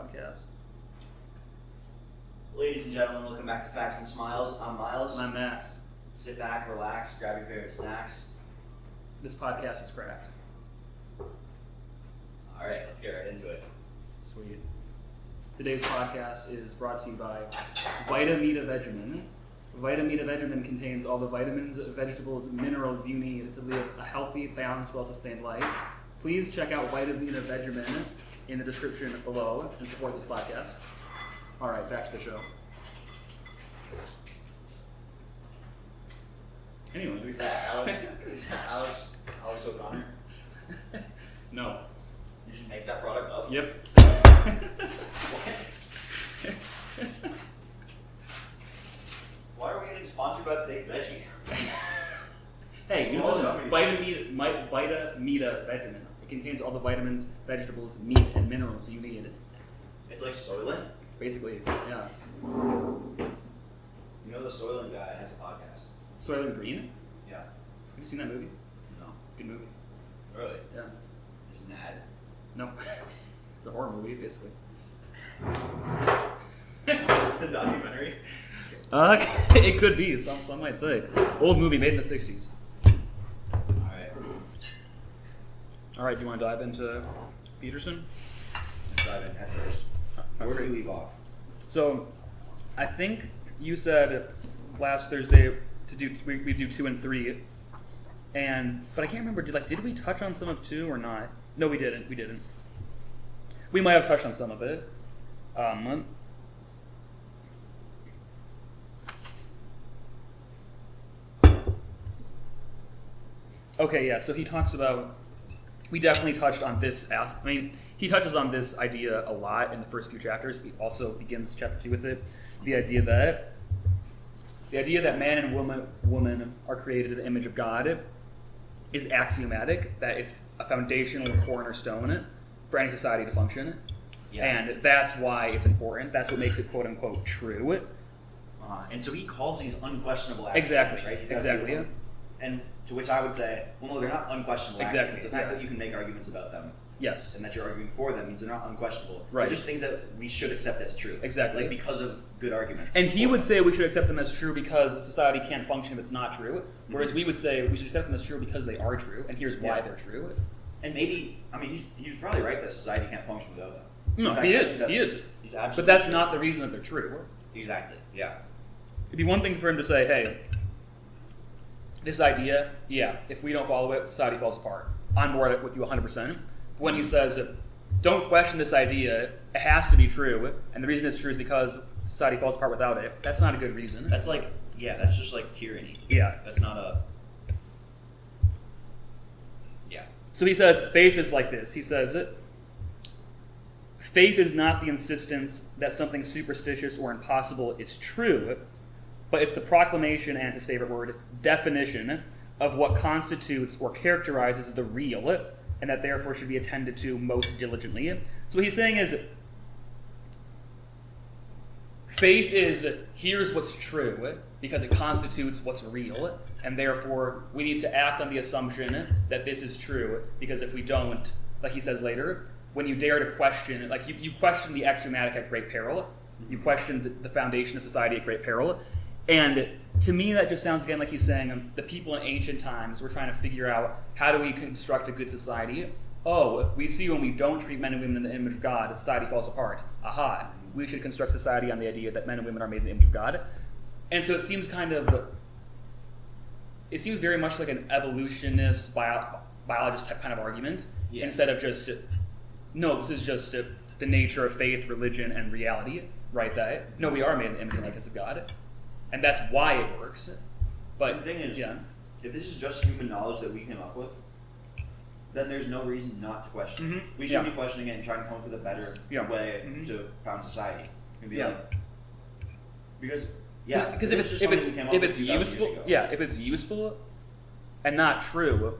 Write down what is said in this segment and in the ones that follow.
podcast. Ladies and gentlemen, welcome back to Facts and Smiles. I'm Miles. And I'm Max. Sit back, relax, grab your favorite snacks. This podcast is cracked. Alright, let's get right into it. Sweet. Today's podcast is brought to you by Vitamita Vegemin. Vitamita Vegemin contains all the vitamins, vegetables, and minerals you need to live a healthy, balanced, well-sustained life. Please check out Vitamita Vegemin in the description below and support this podcast. All right, back to the show. Anyway, Is that Alex O'Connor? No. You just make that product up? Yep. Why are we getting sponsored by Big Veggie? Hey, you know what? Vitamita Vegemin. It contains all the vitamins, vegetables, meat, and minerals you need. It's like Soylent? Basically, yeah. You know the Soylent guy has a podcast? Soylent Green? Yeah. Have you seen that movie? No. Good movie. Really? Yeah. Just an ad? No. It's a horror movie, basically. The documentary? It could be. Some might say. Old movie made in the 60s. Alright. Alright, do you want to dive into Peterson? Let's dive in head first. Where do we leave off? So, I think you said last Thursday we do 2 and 3, but I can't remember. Did we touch on some of 2 or not? No, we didn't. We might have touched on some of it. Okay, yeah. So he talks about. We definitely touched on this aspect. I mean, he touches on this idea a lot in the first few chapters. He also begins chapter 2 with it. The idea that man and woman are created in the image of God is axiomatic. That it's a foundational cornerstone for any society to function. Yeah. And that's why it's important. That's what makes it quote unquote true. And so he calls these unquestionable axioms, exactly. right? Exactly. Yeah. And to which I would say, well, no, they're not unquestionable exactly. axioms. The fact that you can make arguments about them, yes, and that you're arguing for them means they're not unquestionable. Right. They're just things that we should accept as true. Exactly. Like because of good arguments. And he would say we should accept them as true because society can't function if it's not true. Whereas we would say we should accept them as true because they are true, and here's why they're true. And maybe, I mean, he's probably right that society can't function without them. No, fact, he is. He's absolutely but that's true. not the reason that they're true. Exactly, yeah. It'd be one thing for him to say, hey, this idea, yeah, if we don't follow it, society falls apart. I'm bored with you 100%. But when he says, don't question this idea, it has to be true, and the reason it's true is because society falls apart without it, that's not a good reason. That's like, that's just like tyranny. Yeah. That's not a... Yeah. So he says, faith is like this. He says, faith is not the insistence that something superstitious or impossible is true, but it's the proclamation, and his favorite word, definition of what constitutes or characterizes the real, and that therefore should be attended to most diligently. So what he's saying is, faith is, here's what's true, because it constitutes what's real, and therefore we need to act on the assumption that this is true, because if we don't, like he says later, when you dare to question, like you question the axiomatic at great peril, you question the foundation of society at great peril. And to me, that just sounds again like he's saying the people in ancient times were trying to figure out how do we construct a good society. Oh, we see when we don't treat men and women in the image of God, society falls apart. Aha, we should construct society on the idea that men and women are made in the image of God. And so it seems very much like an evolutionist, biologist type kind of argument, instead of just, no, this is just the nature of faith, religion, and reality, right? That, no, we are made in the image and likeness of God. And that's why it works. But the thing is, if this is just human knowledge that we came up with, then there's no reason not to question. Mm-hmm. We should be questioning it and trying to come up with a better way to found society. And be like, because if it's useful and not true,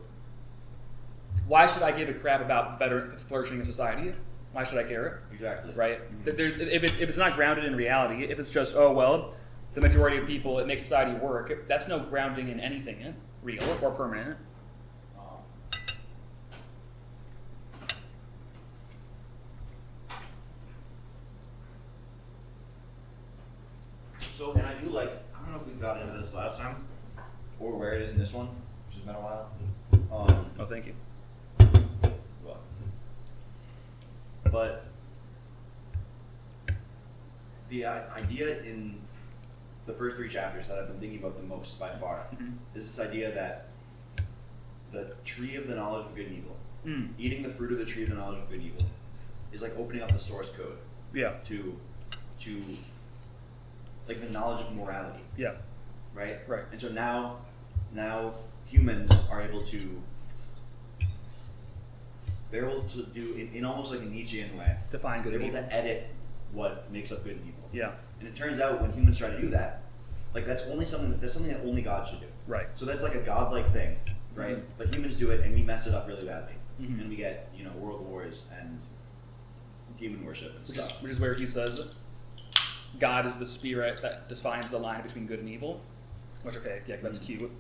why should I give a crap about the flourishing of society? Why should I care? Exactly. Right? If it's not grounded in reality, if it's just, oh well, the majority of people, it makes society work, that's no grounding in anything real or permanent. So, and I do like, I don't know if we got into this last time, or where it is in this one, which has been a while. Oh, thank you. Well, but the idea in the first 3 chapters that I've been thinking about the most by far is this idea that the tree of the knowledge of good and evil, eating the fruit of the tree of the knowledge of good and evil, is like opening up the source code. Yeah. To like the knowledge of morality. Yeah. Right? Right. And so now humans are able to do in almost like a Nietzschean way. Define good and evil. They're able to edit what makes up good and evil. Yeah. And it turns out when humans try to do that, like that's something that only God should do. Right. So that's like a godlike thing, right? Mm-hmm. But humans do it and we mess it up really badly. Mm-hmm. And we get, world wars and demon worship and stuff. Which is where he says God is the spirit that defines the line between good and evil. Which, okay, yeah, that's cute.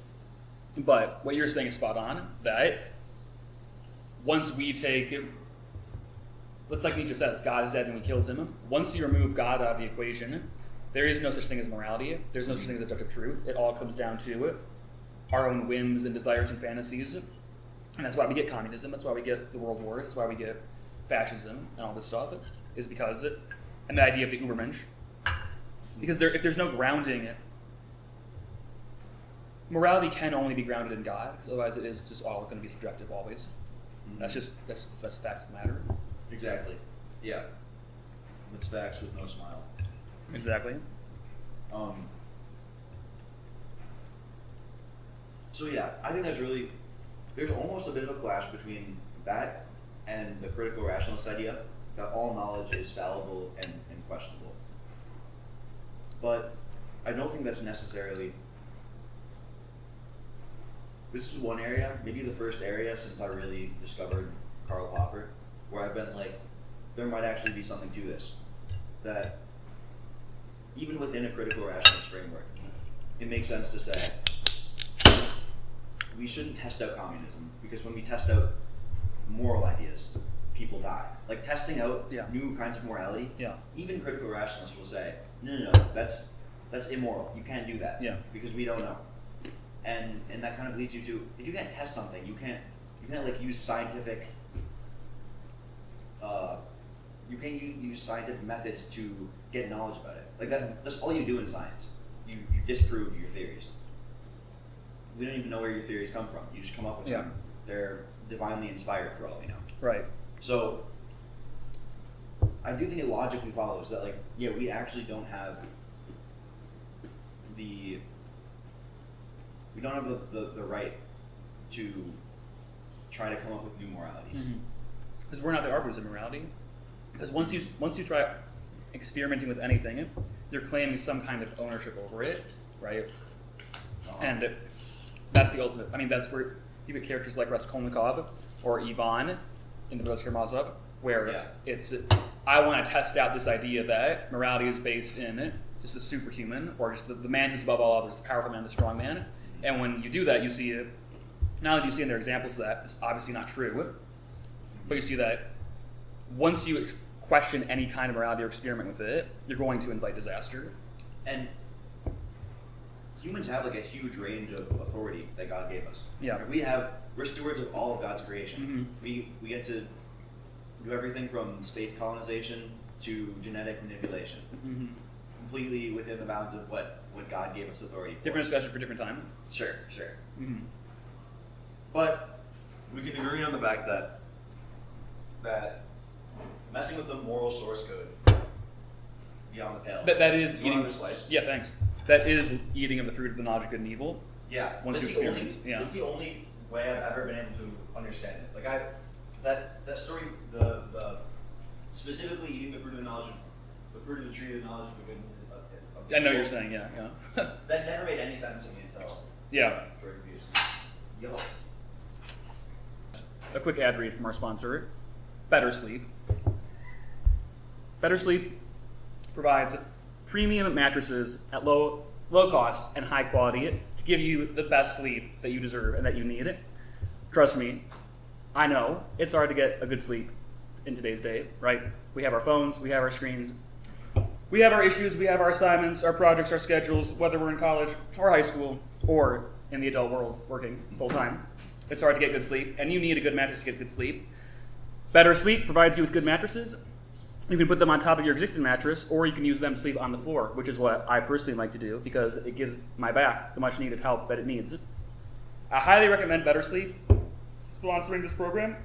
But what you're saying is spot on, that once we take, let's like Nietzsche says, God is dead and we killed him. Once you remove God out of the equation, there is no such thing as morality. There's no such thing as objective truth. It all comes down to our own whims and desires and fantasies. And that's why we get communism. That's why we get the world war. That's why we get fascism and all this stuff. Is because and the idea of the Übermensch. Because if there's no grounding, morality can only be grounded in God, because otherwise it is just all going to be subjective always. Mm-hmm. That's facts of the matter. Exactly. Yeah. That's facts with no smile. Exactly. So yeah, I think there's almost a bit of a clash between that and the critical rationalist idea that all knowledge is fallible and questionable. But I don't think that's necessarily. This is one area, maybe the first area since I really discovered Karl Popper, where I've been like, there might actually be something to this. That even within a critical rationalist framework, it makes sense to say we shouldn't test out communism, because when we test out moral ideas, people die. Like testing out new kinds of morality, even critical rationalists will say, no, that's immoral. You can't do that because we don't know. And that kind of leads you to, if you can't test something, you can't like use scientific use scientific methods to get knowledge about it. Like that's all you do in science. You disprove your theories. We don't even know where your theories come from. You just come up with them. They're divinely inspired for all we know. Right. So I do think it logically follows that we actually don't have the right to try to come up with new moralities. Because we're not the arbiters of morality. Because once you try experimenting with anything, you're claiming some kind of ownership over it, right? And that's the ultimate. I mean, that's where you get characters like Raskolnikov or Ivan in the Brothers Karamazov, where it's, I want to test out this idea that morality is based in just the superhuman, or just the man who's above all others, the powerful man, the strong man. And when you do that, you see it. Not only do you see in their examples that it's obviously not true, but you see that once you question any kind of morality or experiment with it, you're going to invite disaster. And humans have a huge range of authority that God gave us. Yeah. We're stewards of all of God's creation. We get to do everything from space colonization to genetic manipulation. Completely within the bounds of what God gave us authority for. Different discussion for different time. Sure. But we can agree on the fact that messing with the moral source code beyond the pale. That is eating another slice. Yeah, thanks. That is eating of the fruit of the knowledge of good and evil. Yeah. Once you experience. This is the only way I've ever been able to understand it. That story, the specifically eating the fruit of the knowledge of the fruit of the tree of the knowledge of the good. I know what you're saying. Yeah. That never made any sense to me until Jordan Peterson. Yo. A quick ad read from our sponsor, Better Sleep. Better Sleep provides premium mattresses at low cost and high quality to give you the best sleep that you deserve and that you need. Trust me, I know it's hard to get a good sleep in today's day, right? We have our phones, we have our screens. we have our issues, we have our assignments, our projects, our schedules, whether we're in college or high school or in the adult world working full time. It's hard to get good sleep, and you need a good mattress to get good sleep. Better Sleep provides you with good mattresses. You can put them on top of your existing mattress, or you can use them to sleep on the floor, which is what I personally like to do because it gives my back the much needed help that it needs. I highly recommend Better Sleep sponsoring this program.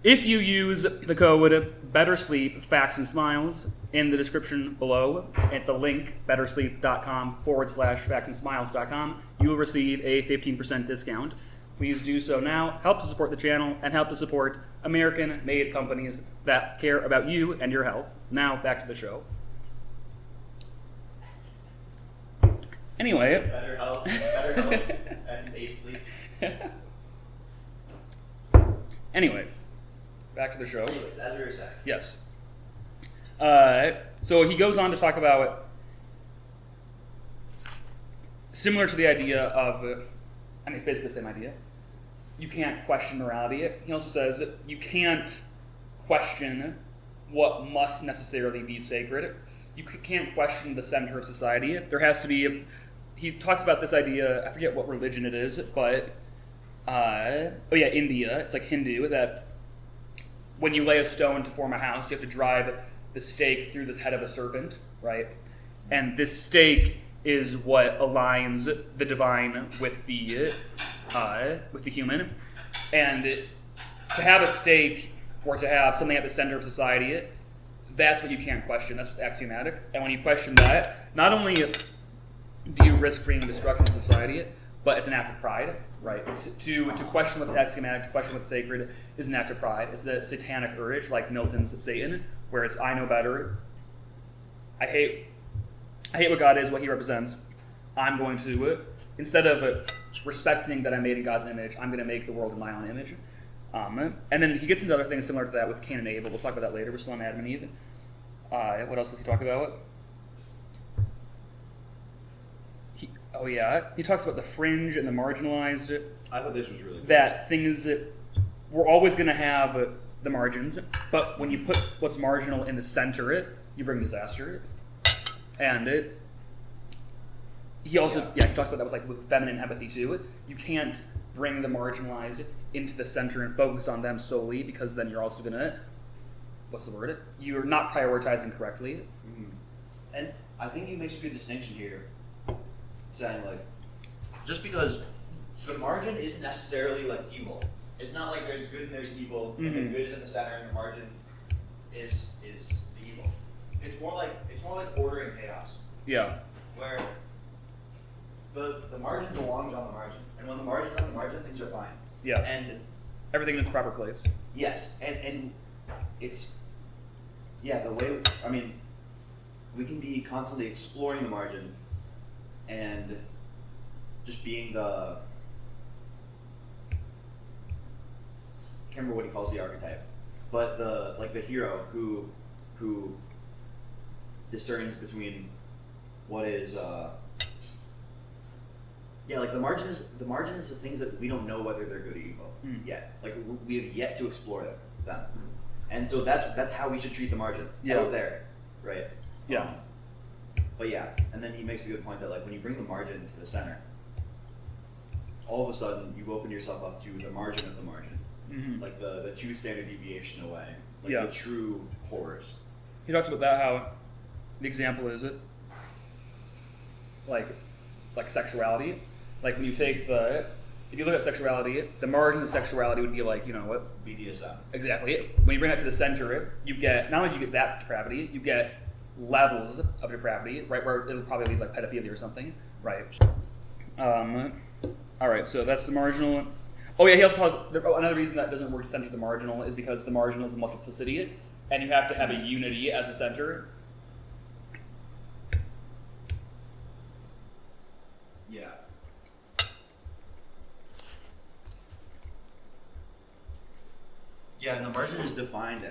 If you use the code BETTERSLEEP, Facts and Smiles, in the description below, at the link bettersleep.com/factsandsmiles.com, you will receive a 15% discount. Please do so now. Help to support the channel and help to support American-made companies that care about you and your health. Now, back to the show. Anyway. Better health, and 8 sleep. Anyway. Back to the show. As we were saying. Yes. So he goes on to talk about, similar to the idea of, it's basically the same idea. You can't question morality. He also says you can't question what must necessarily be sacred. You can't question the center of society. There has to be, he talks about this idea, I forget what religion it is, but, India. It's like Hindu, that when you lay a stone to form a house, you have to drive the stake through the head of a serpent, right? And this stake is what aligns the divine with the human. And to have a stake, or to have something at the center of society, that's what you can't question. That's what's axiomatic. And when you question that, not only do you risk bringing destruction to society, but it's an act of pride, right? To question what's axiomatic, to question what's sacred, is an act of pride. It's a satanic urge, like Milton's Satan, where it's I know better. I hate what God is, what he represents. I'm going to, instead of respecting that I'm made in God's image, I'm going to make the world in my own image. And then he gets into other things similar to that with Cain and Abel. We'll talk about that later. We're still on Adam and Eve. What else does he talk about? He talks about the fringe and the marginalized. I thought this was really good. That things, we're always going to have the margins, but when you put what's marginal in the center, you bring disaster. And he also, he talks about that with feminine empathy too. You can't bring the marginalized into the center and focus on them solely, because then you're also going to, you're not prioritizing correctly. Mm-hmm. And I think he makes a good distinction here, saying just because the margin isn't necessarily evil. It's not like there's good and there's evil, mm-hmm. and the good is in the center and the margin is the evil. It's more like order and chaos. Yeah. Where the margin belongs on the margin, and when the margin's on the margin, things are fine. Yeah. And everything in its proper place. Yes, and it's the way. I mean, we can be constantly exploring the margin and just being the, I can't remember what he calls the archetype, but the hero who discerns between what is the margin is the things that we don't know whether they're good or evil yet. We have yet to explore them, and so that's how we should treat the margin out there, right? Yeah. But and then he makes a good point that when you bring the margin to the center, all of a sudden you've opened yourself up to the margin of the margin, mm-hmm. The 2 standard deviation away, the true horrors. He talks about that, how the example is like sexuality. When you take if you look at sexuality, the margin of sexuality would be BDSM. Exactly. When you bring that to the center, you get, not only do you get that depravity, you get levels of depravity, right, where it'll probably be pedophilia or something, right? All right, so that's the marginal. Oh yeah, he also tells another reason that doesn't work to center the marginal is because the marginal is a multiplicity, and you have to have a unity as a center. Yeah. Yeah, and the margin is defined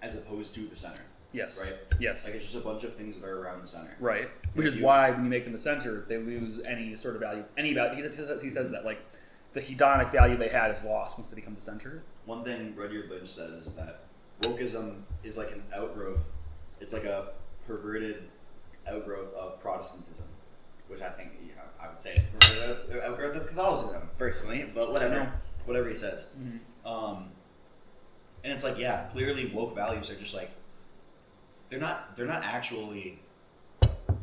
as opposed to the center. Yes. Right? Yes. It's just a bunch of things that are around the center. Right. Which is why when you make them the center, they lose any sort of value. Any value. He says that the hedonic value they had is lost once they become the center. One thing Rudyard Lynch says is that wokeism is an outgrowth. It's a perverted outgrowth of Protestantism, which I think I would say it's a perverted outgrowth of Catholicism personally, but whatever he says. Mm-hmm. And it's like, yeah, clearly woke values are just like they're not actually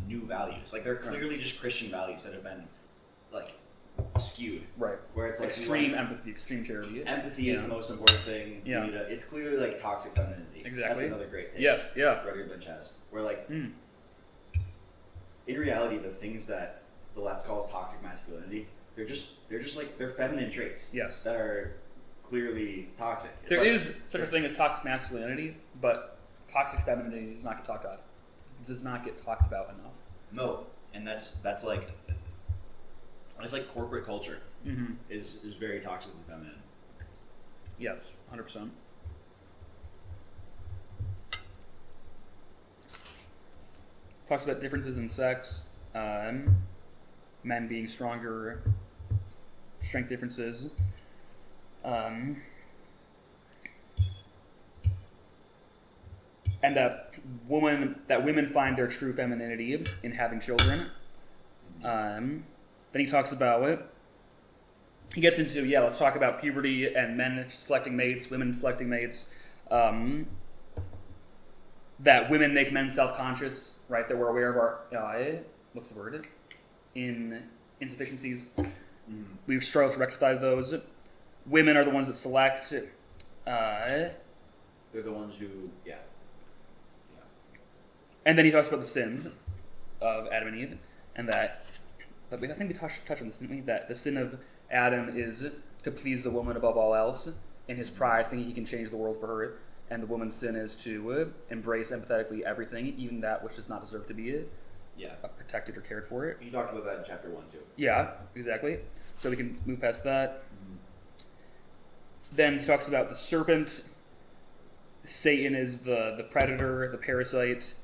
new values. Like they're clearly just Christian values that have been like skewed. Right. Where it's like extreme empathy, extreme charity. Empathy is the most important thing. Yeah. It's clearly like toxic femininity. Exactly. That's another great take. Yes. Yeah. Rudyard Lynch has. Where like in reality, the things that the left calls toxic masculinity, they're just like they're feminine traits. Yes. That are clearly toxic. There is such a thing as toxic masculinity, but toxic femininity does not get talked about. It does not get talked about enough. No, and that's like it's like corporate culture is very toxically feminine. Yes, 100%. Talks about differences in sex, men being stronger, strength differences. And that women find their true femininity in having children. Then he talks about it. He gets into, let's talk about puberty and men selecting mates, women selecting mates. That women make men self-conscious, right? That we're aware of our, insufficiencies. Mm-hmm. We struggle to rectify those. Women are the ones that select. They're the ones who, And then he talks about the sins of Adam and Eve, and that I think we touched on this, didn't we? That the sin of Adam is to please the woman above all else, in his pride, thinking he can change the world for her, and the woman's sin is to embrace empathetically everything, even that which does not deserve to be protected or cared for. It. You talked about that in chapter 1 too. Yeah, exactly. So we can move past that. Mm-hmm. Then he talks about the serpent. Satan is the predator, the parasite.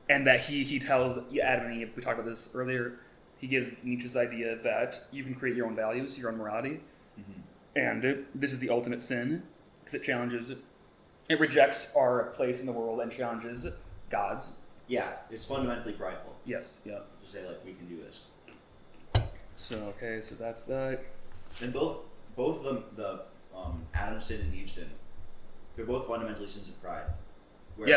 And that he tells Adam and Eve, we talked about this earlier, he gives Nietzsche's idea that you can create your own values, your own morality. Mm-hmm. And this is the ultimate sin, because it rejects our place in the world and challenges God's. Yeah, it's fundamentally prideful. Yes, yeah. To say, like, we can do this. So that's that. And both the Adam's sin and Eve's sin, they're both fundamentally sins of pride. Where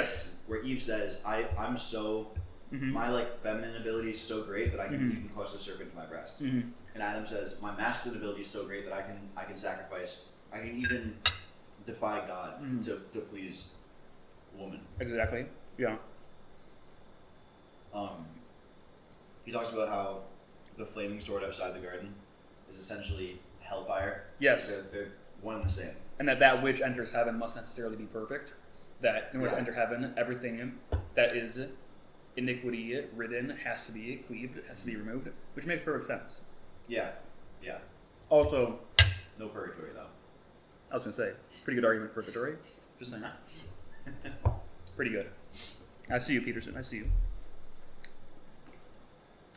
Eve says, I'm so, my like feminine ability is so great that I can even clutch the serpent to my breast. Mm-hmm. And Adam says, my masculine ability is so great that I can sacrifice, I can even defy God to please woman. Exactly. Yeah. He talks about how the flaming sword outside the garden is essentially hellfire. Yes. They're one and the same. And that which enters heaven must necessarily be perfect. That in order to enter heaven, everything that is iniquity-ridden has to be cleaved, has to be removed, which makes perfect sense. Yeah. Also, no purgatory, though. I was going to say, pretty good argument for purgatory. Just saying. Pretty good. I see you, Peterson. I see you.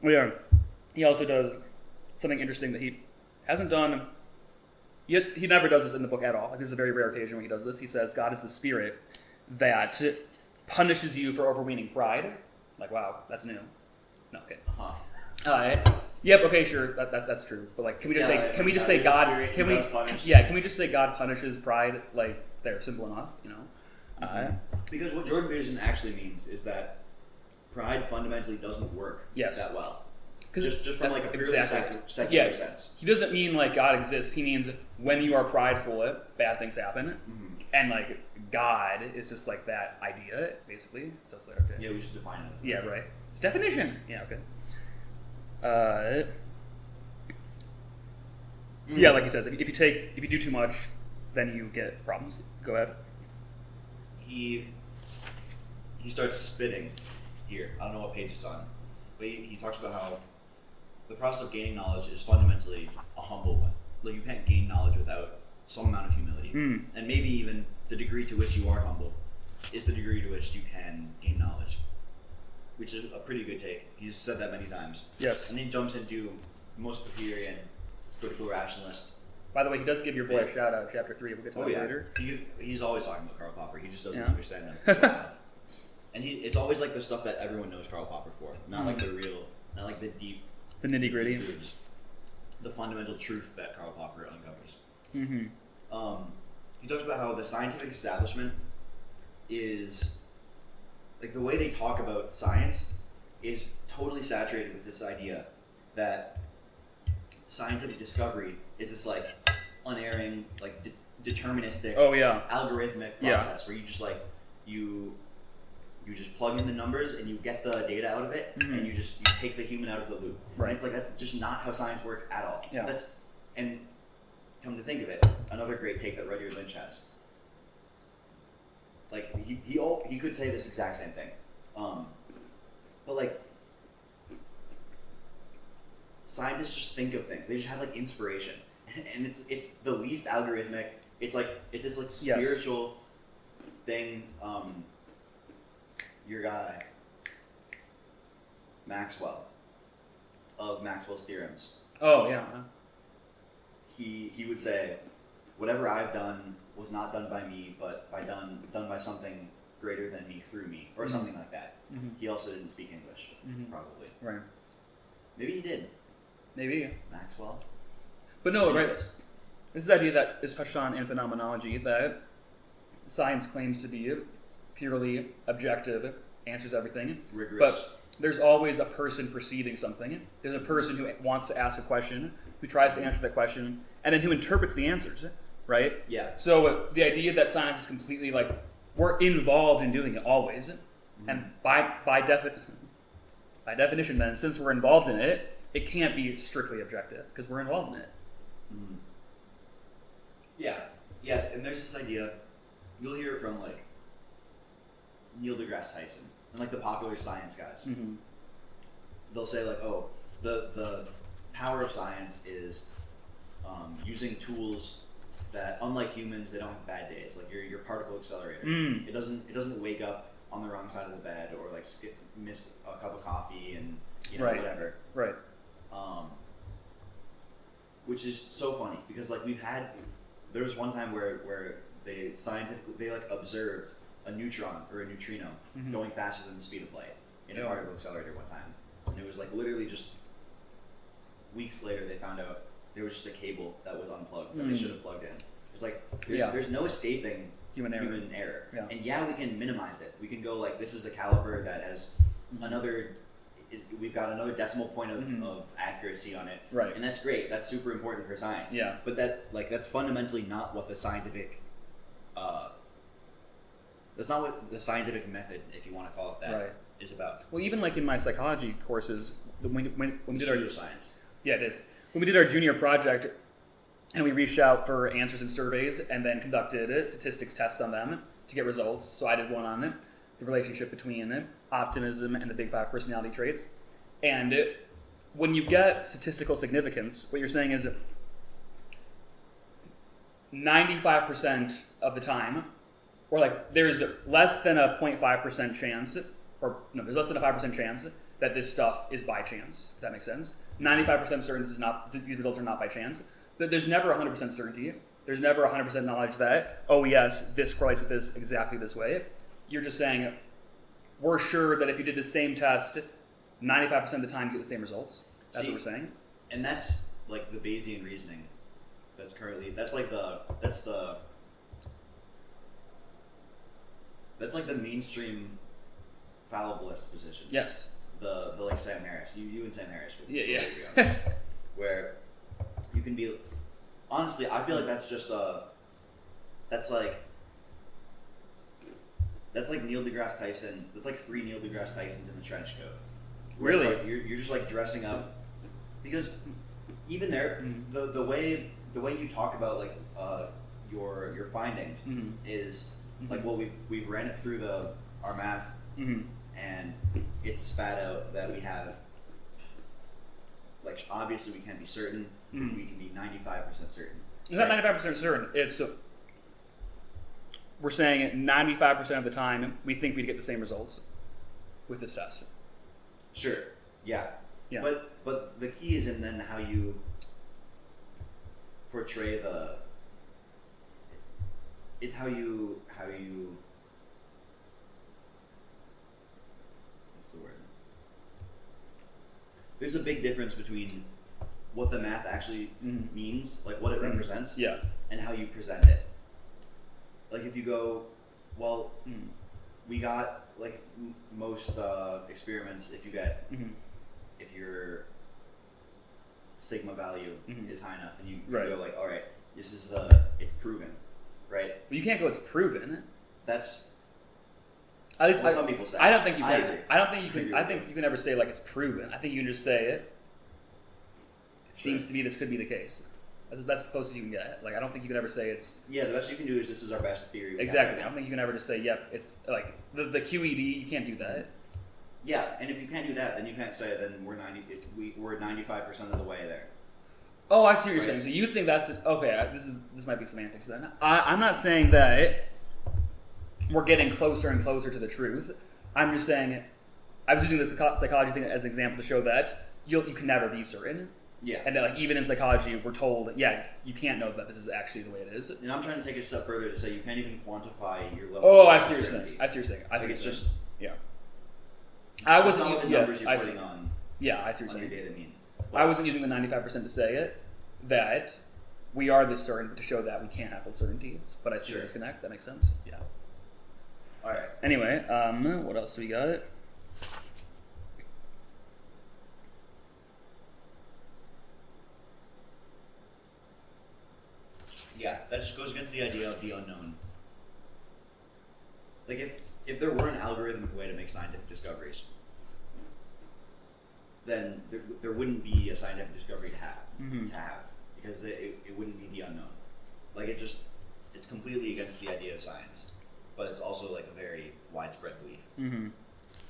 Well, yeah. He also does something interesting that he hasn't done. Yet he never does this in the book at all. Like, this is a very rare occasion when he does this. He says, God is the spirit that punishes you for overweening pride. Like, wow, that's new. No, okay. Yep. Okay. Sure. That's true. But like, can we just say God? Can we just say God punishes pride? Like, there, simple enough. You know. Because what Jordan Peterson actually means is that pride fundamentally doesn't work that well. Just from like a purely secular sense. He doesn't mean like God exists. He means when you are prideful, bad things happen. Mm-hmm. And like God is just like that idea, basically. So it's like, okay. Yeah, we just define it. Yeah, right. It's definition. Yeah, okay. Yeah, like he says, if you do too much, then you get problems. Go ahead. He starts spitting here. I don't know what page it's on, but he talks about how the process of gaining knowledge is fundamentally a humble one. Like, you can't gain knowledge without some amount of humility. And maybe even the degree to which you are humble is the degree to which you can gain knowledge, which is a pretty good take. He's said that many times. Yes. And then he jumps into the most Epicurean critical rationalist. By the way, he does give your boy a shout out, chapter 3. We'll get to that later. He's always talking about Karl Popper. He just doesn't understand him. And it's always like the stuff that everyone knows Karl Popper for, not like the real, not like the deep, the nitty gritty, the fundamental truth that Karl Popper uncovers. Mm-hmm. He talks about how the scientific establishment is, like, the way they talk about science is totally saturated with this idea that scientific discovery is this like unerring, like deterministic, algorithmic process where you just like you just plug in the numbers and you get the data out of it, and you take the human out of the loop. Right. And it's like that's just not how science works at all. Yeah. And come to think of it, another great take that Rudyard Lynch has. Like he could say this exact same thing, but like scientists just think of things. They just have like inspiration, and it's the least algorithmic. It's this like spiritual thing. Your guy Maxwell of Maxwell's theorems. Oh yeah. He would say, whatever I've done was not done by me, but done by something greater than me through me, or something like that. Mm-hmm. He also didn't speak English, probably. Right. Maybe he did. Maybe. Maxwell. But no, right. This is idea that is touched on in phenomenology, that science claims to be purely objective, answers everything. Rigorous. But there's always a person preceding something. There's a person who wants to ask a question, who tries to answer that question, and then who interprets the answers, right? Yeah. So the idea that science is completely like, we're involved in doing it always, and by definition then, since we're involved in it, it can't be strictly objective, because we're involved in it. Mm. Yeah, and there's this idea, you'll hear it from like Neil deGrasse Tyson, and like the popular science guys. Mm-hmm. They'll say like, oh, the power of science is using tools that, unlike humans, they don't have bad days. Like your particle accelerator, it doesn't wake up on the wrong side of the bed, or like miss a cup of coffee and whatever. Right. Which is so funny because like there was one time where they like observed a neutron or a neutrino going faster than the speed of light in a particle accelerator one time, and it was like literally just weeks later they found out there was just a cable that was unplugged that they should have plugged in. It's like there's no escaping human error. Yeah. And we can minimize it. We can go like, this is a caliper that has we've got another decimal point of accuracy on it. Right. And that's great. That's super important for science. Yeah. But that's fundamentally not what the scientific that's not what the scientific method, if you want to call it that, is about. Well, even like in my psychology courses, when we did our science. Yeah, it is. When we did our junior project, and we reached out for answers in surveys, and then conducted statistics tests on them to get results. So I did one on the relationship between optimism and the big 5 personality traits. And when you get statistical significance, what you're saying is 95% of the time, or like there's less than a 0.5% chance, or no, there's less than a 5% chance that this stuff is by chance, if that makes sense. 95% certainty these results are not by chance. There's never 100% certainty. There's never 100% knowledge that, oh yes, this correlates with this exactly this way. You're just saying, we're sure that if you did the same test, 95% of the time you get the same results. That's what we're saying. And that's like the Bayesian reasoning. That's like the mainstream fallibilist position. Yes. The like Sam Harris. You and Sam Harris. Yeah. Where you can be, honestly, I feel like that's like Neil deGrasse Tyson. That's like 3 Neil deGrasse Tysons in the trench coat. Really? It's like you're just like dressing up, because even there, the way you talk about like your findings is like, well, we've ran it through our math, and it's spat out that we have, like, obviously we can't be certain. We can be 95% certain. It's not 95% certain. It's we're saying 95% of the time we think we'd get the same results with this test. Sure. Yeah. But the key is in then how you portray it's how you there's a big difference between what the math actually means, like what it represents, and how you present it. Like if you go, well, we got like most experiments. If you get, if your sigma value is high enough, then you go like, all right, this is it's proven, right? But you can't go. It's proven. That's at least what some people say. I don't think you can. Agree. I don't think you can. I think you can never say like it's proven. I think you can just say it. It seems to me this could be the case. That's the closest you can get. Like I don't think you can ever say it's. Yeah, the best you can do is this is our best theory. Exactly. I don't think you can ever just say yep. It's like the QED. You can't do that. Yeah, and if you can't do that, then you can't say then we're 95% of the way there. Oh, I see what you're saying. So you think that's okay? This might be semantics then. I'm not saying that we're getting closer and closer to the truth. I'm just saying I was using this psychology thing as an example to show that you can never be certain. Yeah. And that, like even in psychology, we're told, you can't know that this is actually the way it is. And I'm trying to take it a step further to say you can't even quantify your level. Oh, of I see what you're saying. I see what you're saying. I think it's just I wasn't not what the numbers you're putting on. Yeah, I see what you're saying. Your data mean. I wasn't using the 95% to say it that we are this certain to show that we can't have full certainties. But I see the disconnect. That makes sense. Yeah. All right. Anyway, what else do we got? Yeah, that just goes against the idea of the unknown. Like if there were an algorithmic way to make scientific discoveries, then there wouldn't be a scientific discovery to have because it wouldn't be the unknown. Like it's completely against the idea of science, but it's also like a very widespread belief.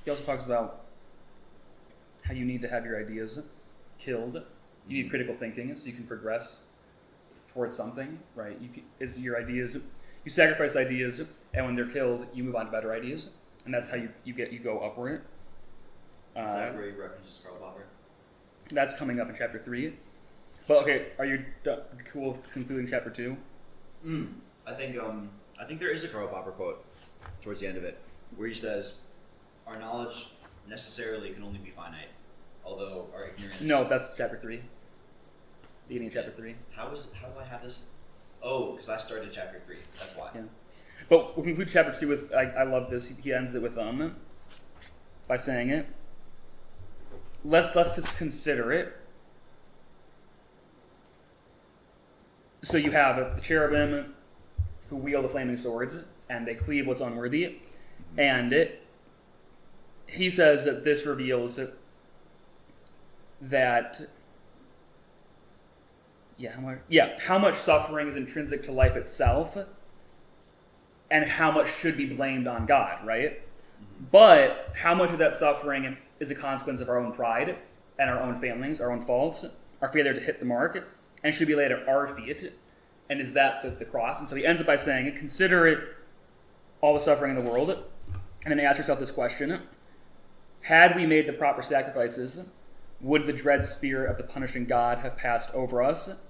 He also talks about how you need to have your ideas killed. You need critical thinking so you can progress towards something, right? You sacrifice ideas, and when they're killed, you move on to better ideas, and that's how you go upward. Is that where he references Karl Popper? That's coming up in chapter 3. But okay, are you cool with concluding chapter 2? I think there is a Karl Popper quote towards the end of it where he says, "Our knowledge necessarily can only be finite, although our ignorance." No, that's chapter 3. Beginning of chapter 3. How do I have this? Oh, because I started chapter 3. That's why. Yeah. But we'll conclude chapter 2 with, I love this. He ends it with by saying it. Let's just consider it. So you have the cherubim who wield the flaming swords, and they cleave what's unworthy. And he says that this reveals that how much suffering is intrinsic to life itself and how much should be blamed on God, right? But how much of that suffering is a consequence of our own pride and our own failings, our own faults, our failure to hit the mark, and should be laid at our feet. And is that the cross? And so he ends up by saying, consider it all the suffering in the world, and then ask yourself this question: had we made the proper sacrifices, would the dread spear of the punishing God have passed over us?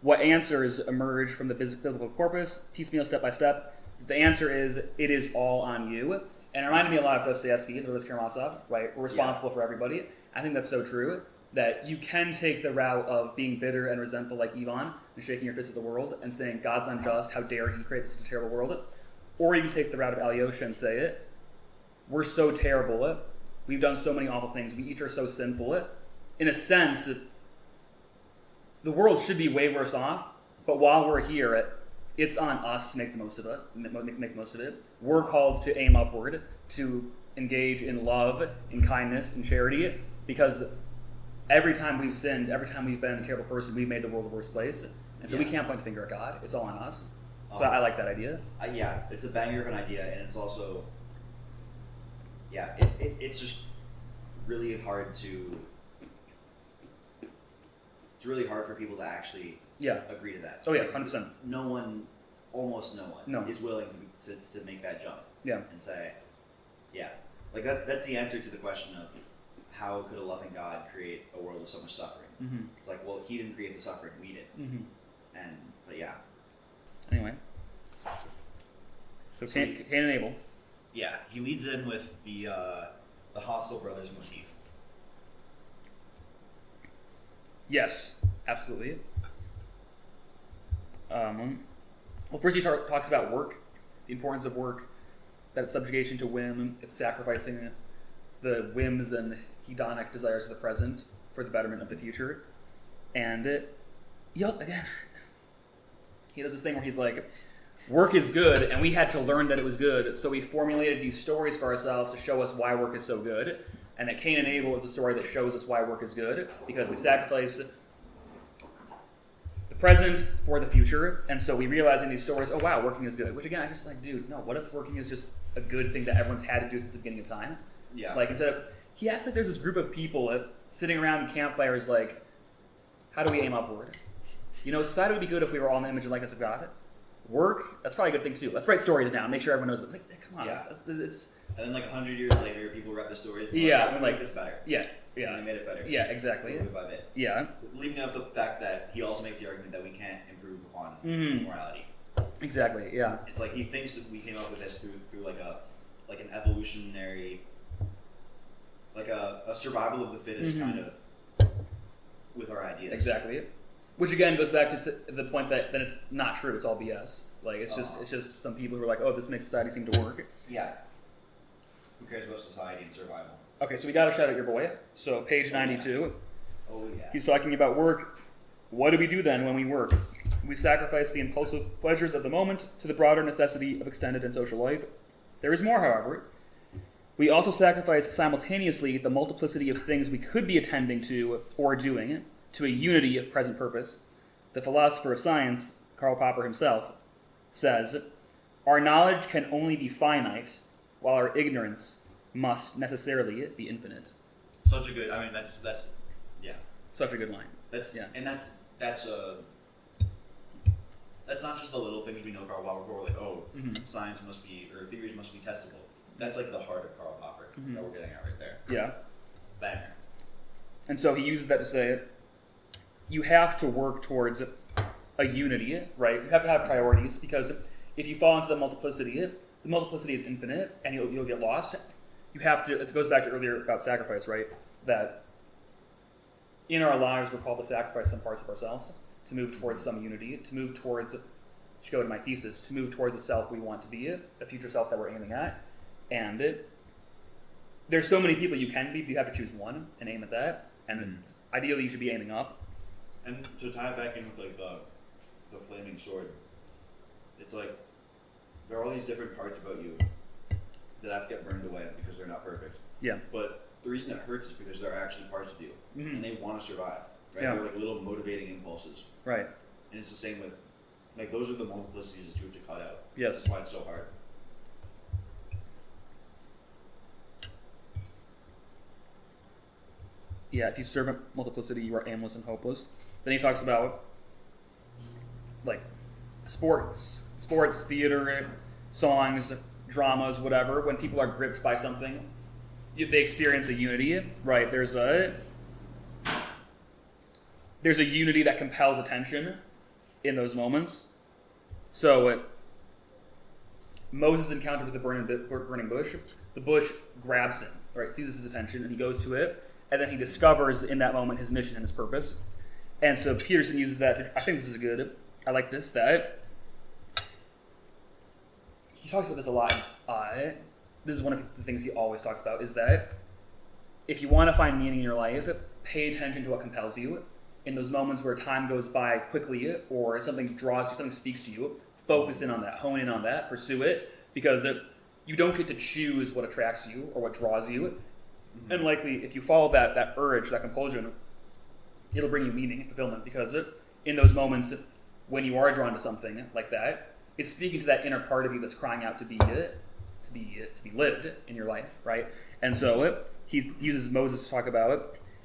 What answers emerge from the biblical corpus, piecemeal, step by step? The answer is, it is all on you. And it reminded me a lot of Dostoevsky, the Rizk Karamazov, right? We're responsible for everybody. I think that's so true, that you can take the route of being bitter and resentful like Ivan and shaking your fist at the world and saying, God's unjust, how dare he create such a terrible world? Or you can take the route of Alyosha and say, we're so terrible, we've done so many awful things, we each are so sinful. In a sense, the world should be way worse off, but while we're here, it's on us to make the most of it. We're called to aim upward, to engage in love, in kindness, in charity, because every time we've sinned, every time we've been a terrible person, we've made the world a worse place. And so we can't point the finger at God. It's all on us. So I like that idea. It's a banger of an idea, and it's also, it's just really hard to... It's really hard for people to actually agree to that. Oh yeah, 100%. Almost no one is willing to make that jump. Yeah. And say, like that's the answer to the question of how could a loving God create a world with so much suffering? Mm-hmm. It's like, well, he didn't create the suffering, we did. Mm-hmm. Anyway, so Cain and Abel. Yeah, he leads in with the hostile brothers motif. Yes, absolutely. Well, first he talks about work, the importance of work, that it's subjugation to whim, it's sacrificing the whims and hedonic desires of the present for the betterment of the future. And he does this thing where he's like, work is good, and we had to learn that it was good, so we formulated these stories for ourselves to show us why work is so good. And that Cain and Abel is a story that shows us why work is good, because we sacrifice the present for the future. And so we realize in these stories, oh wow, working is good. Which again, I just like, dude, no, what if working is just a good thing that everyone's had to do since the beginning of time? Yeah. Like, instead of, he acts like there's this group of people sitting around campfires like, how do we aim upward? You know, society would be good if we were all in the image and likeness of God. Work, that's probably a good thing to do. Let's write stories now, make sure everyone knows. But like, come on, yeah. It's. And then like 100 years later, people read the stories. Yeah, like this better. Yeah. And they made it better. Yeah, exactly. Bit by bit. Yeah. Leaving out the fact that he also makes the argument that we can't improve upon morality. Exactly. Yeah. It's like he thinks that we came up with this through like an evolutionary, like a survival of the fittest kind of with our ideas. Exactly. Which again goes back to the point that it's not true. It's all BS. Like it's just some people who are like, oh, this makes society seem to work. Yeah. Who cares about society and survival? Okay, so we got to shout out your boy. So page 92. Oh yeah. He's talking about work. What do we do then when we work? We sacrifice the impulsive pleasures of the moment to the broader necessity of extended and social life. There is more, however. We also sacrifice simultaneously the multiplicity of things we could be attending to or doing to a unity of present purpose. The philosopher of science, Karl Popper himself, says, our knowledge can only be finite, while our ignorance must necessarily be infinite. Such a good, I mean, that's yeah. Such a good line. That's not just the little things we know Karl Popper for, like, science must be, or theories must be testable. That's like the heart of Karl Popper that we're getting at right there. Yeah. Banger. And so he uses that to say, you have to work towards a unity, right? You have to have priorities, because if you fall into the multiplicity is infinite, and you'll get lost. You have to, it goes back to earlier about sacrifice, right? That in our lives we're called to sacrifice some parts of ourselves to move towards some unity, to move towards, to go to my thesis, to move towards the self we want to be, a future self that we're aiming at. And there's so many people you can be, but you have to choose one and aim at that. And ideally you should be aiming up. And to tie it back in with like the flaming sword, it's like there are all these different parts about you that have to get burned away because they're not perfect. Yeah. But the reason it hurts is because they're actually parts of you, and they want to survive. Right? Yeah. They're like little motivating impulses. Right. And it's the same with, like, those are the multiplicities that you have to cut out. Yes. That's why it's so hard. Yeah, if you serve multiplicity, you are aimless and hopeless. Then he talks about, like, sports, theater, songs, dramas, whatever. When people are gripped by something, they experience a unity, right? There's a unity that compels attention in those moments. So Moses' encounter with the burning bush, the bush grabs him, right? Seizes his attention, and he goes to it. And then he discovers in that moment his mission and his purpose. And so Peterson uses that. I think this is good. I like this, that he talks about this a lot. This is one of the things he always talks about, is that if you want to find meaning in your life, pay attention to what compels you. In those moments where time goes by quickly, or something draws you, something speaks to you, focus in on that, hone in on that, pursue it, because you don't get to choose what attracts you or what draws you. And likely, if you follow that urge, that compulsion, it'll bring you meaning and fulfillment, because in those moments when you are drawn to something like that, it's speaking to that inner part of you that's crying out to be lived in your life, right? And so he uses Moses to talk about it.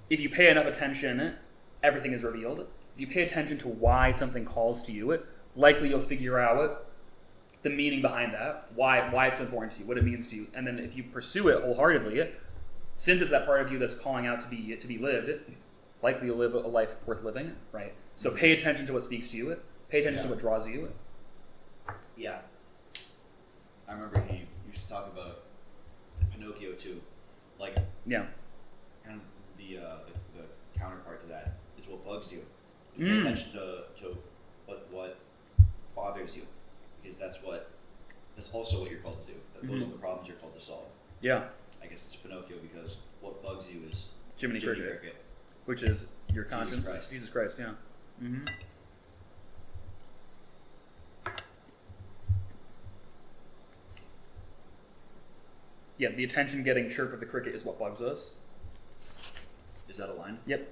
If you pay enough attention, everything is revealed. If you pay attention to why something calls to you, likely you'll figure out the meaning behind that, why it's important to you, what it means to you. And then if you pursue it wholeheartedly, since it's that part of you that's calling out to be lived, likely you'll live a life worth living, right? So pay attention to what speaks to you. Pay attention to what draws you. Yeah. I remember he used to talk about Pinocchio too. Like, yeah. And the counterpart to that is what bugs bugs you. Pay attention to what bothers you, because that's also what you're called to do. Those are the problems you're called to solve. Yeah. I guess it's Pinocchio because what bugs you is Jiminy Cricket, which is your conscience. Jesus Christ, yeah. Mm-hmm. Yeah, the attention-getting chirp of the cricket is what bugs us. Is that a line? Yep.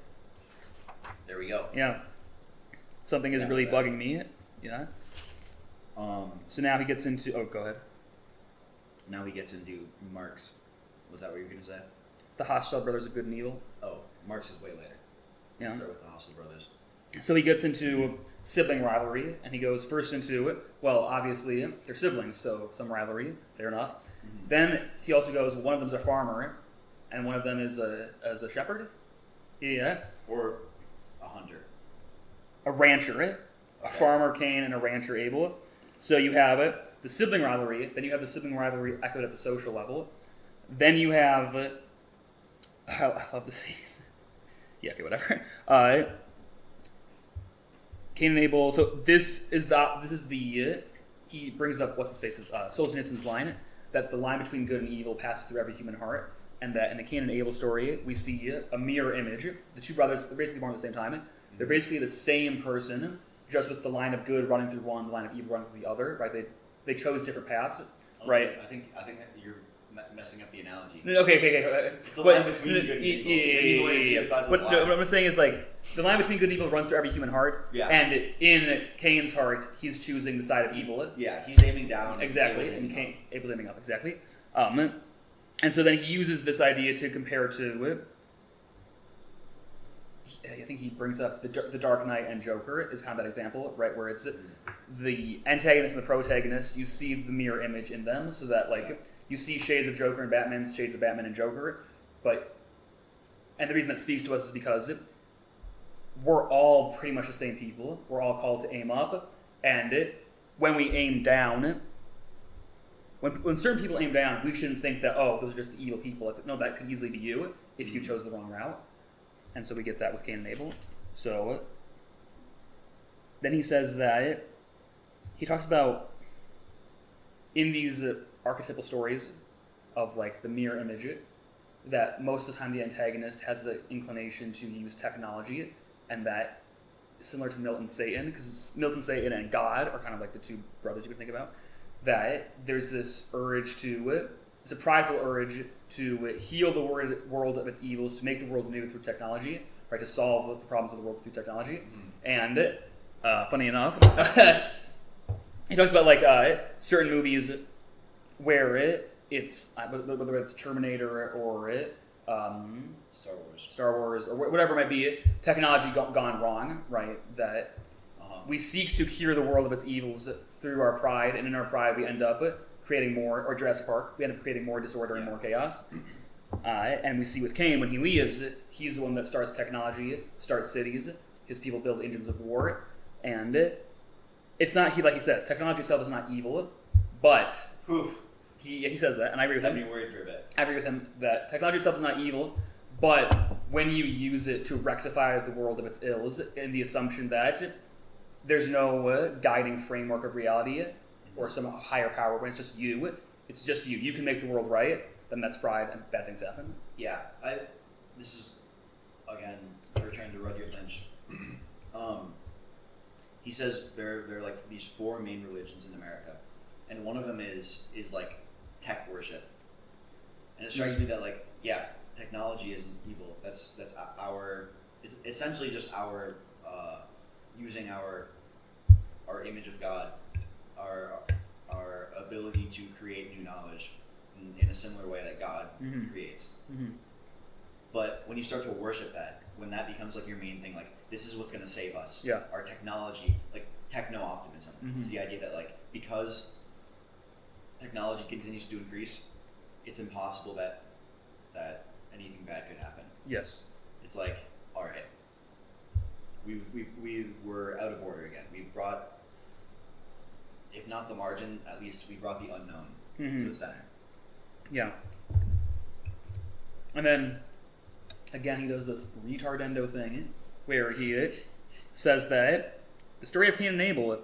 There we go. Yeah. Something is really bugging me. Yeah. So now he gets into... Oh, go ahead. Now he gets into Marx. Was that what you were going to say? The hostile brothers of good and evil. Oh, Marx is way later. Let's start with the hostile brothers. So he gets into sibling rivalry, and he goes first into, well, obviously, they're siblings, so some rivalry, fair enough. Mm-hmm. Then he also goes, one of them's a farmer, and one of them is a shepherd. Yeah. Or a hunter. A rancher. A farmer, Cain, and a rancher, Abel. So you have the sibling rivalry, then you have the sibling rivalry echoed at the social level. Then you have... I love the scenes. Yeah, okay, whatever. Cain and Abel. So this is the he brings up what's his face's Solzhenitsyn's line that the line between good and evil passes through every human heart, and that in the Cain and Abel story we see a mirror image. The two brothers, they're basically born at the same time. They're basically the same person, just with the line of good running through one, the line of evil running through the other. Right? They chose different paths. Right? I think you're messing up the analogy. Okay. It's the line between good and evil. Yeah. What I'm saying is, like, the line between good and evil runs through every human heart. Yeah. And in Cain's heart, he's choosing the side of evil. Yeah, he's aiming down. Exactly. And Abel's aiming up. Exactly. And so then he uses this idea to compare to... I think he brings up the Dark Knight and Joker is kind of that example, right? Where it's the antagonist and the protagonist, you see the mirror image in them, so that, like... You see shades of Joker and Batman, shades of Batman and Joker, and the reason that speaks to us is because we're all pretty much the same people. We're all called to aim up, and when we aim down, when certain people aim down, we shouldn't think that, oh, those are just the evil people. It's like, no, that could easily be you if you chose the wrong route, and so we get that with Cain and Abel. So then he says that he talks about in these archetypal stories of, like, the mirror image, that most of the time the antagonist has the inclination to use technology, and that similar to Milton Satan, because Milton Satan and God are kind of like the two brothers you could think about, that there's this urge it's a prideful urge to heal the world of its evils, to make the world new through technology, right, to solve the problems of the world through technology. And funny enough, he talks about, like, certain movies where it's whether it's Terminator or Star Wars or whatever it might be, technology gone wrong, right? That we seek to cure the world of its evils through our pride, and in our pride we end up creating more, or Jurassic Park, we end up creating more disorder and more chaos. And we see with Cain, when he leaves, he's the one that starts technology, starts cities, his people build engines of war, and it's not, like he says, technology itself is not evil, but... He says that, and I agree with him. Had me worried for a bit. I agree with him that technology itself is not evil, but when you use it to rectify the world of its ills, in the assumption that there's no guiding framework of reality or some higher power, when it's just you, you can make the world right, then that's pride and bad things happen. Yeah, this is, again, returning to Rudyard Lynch. He says there are like these four main religions in America, and one of them is like tech worship, and it strikes me that, like, yeah, technology isn't evil. That's it's essentially just our using our image of God, our ability to create new knowledge in a similar way that God creates. Mm-hmm. But when you start to worship that, when that becomes like your main thing, like, this is what's going to save us. Yeah. Our technology, like techno-optimism, is the idea that, like, because technology continues to increase, it's impossible that anything bad could happen. Yes. It's like, all right, we're out of order again. We've brought, if not the margin, at least we brought the unknown to the center. Yeah. And then, again, he does this retardendo thing where he says that the story of Cain and Abel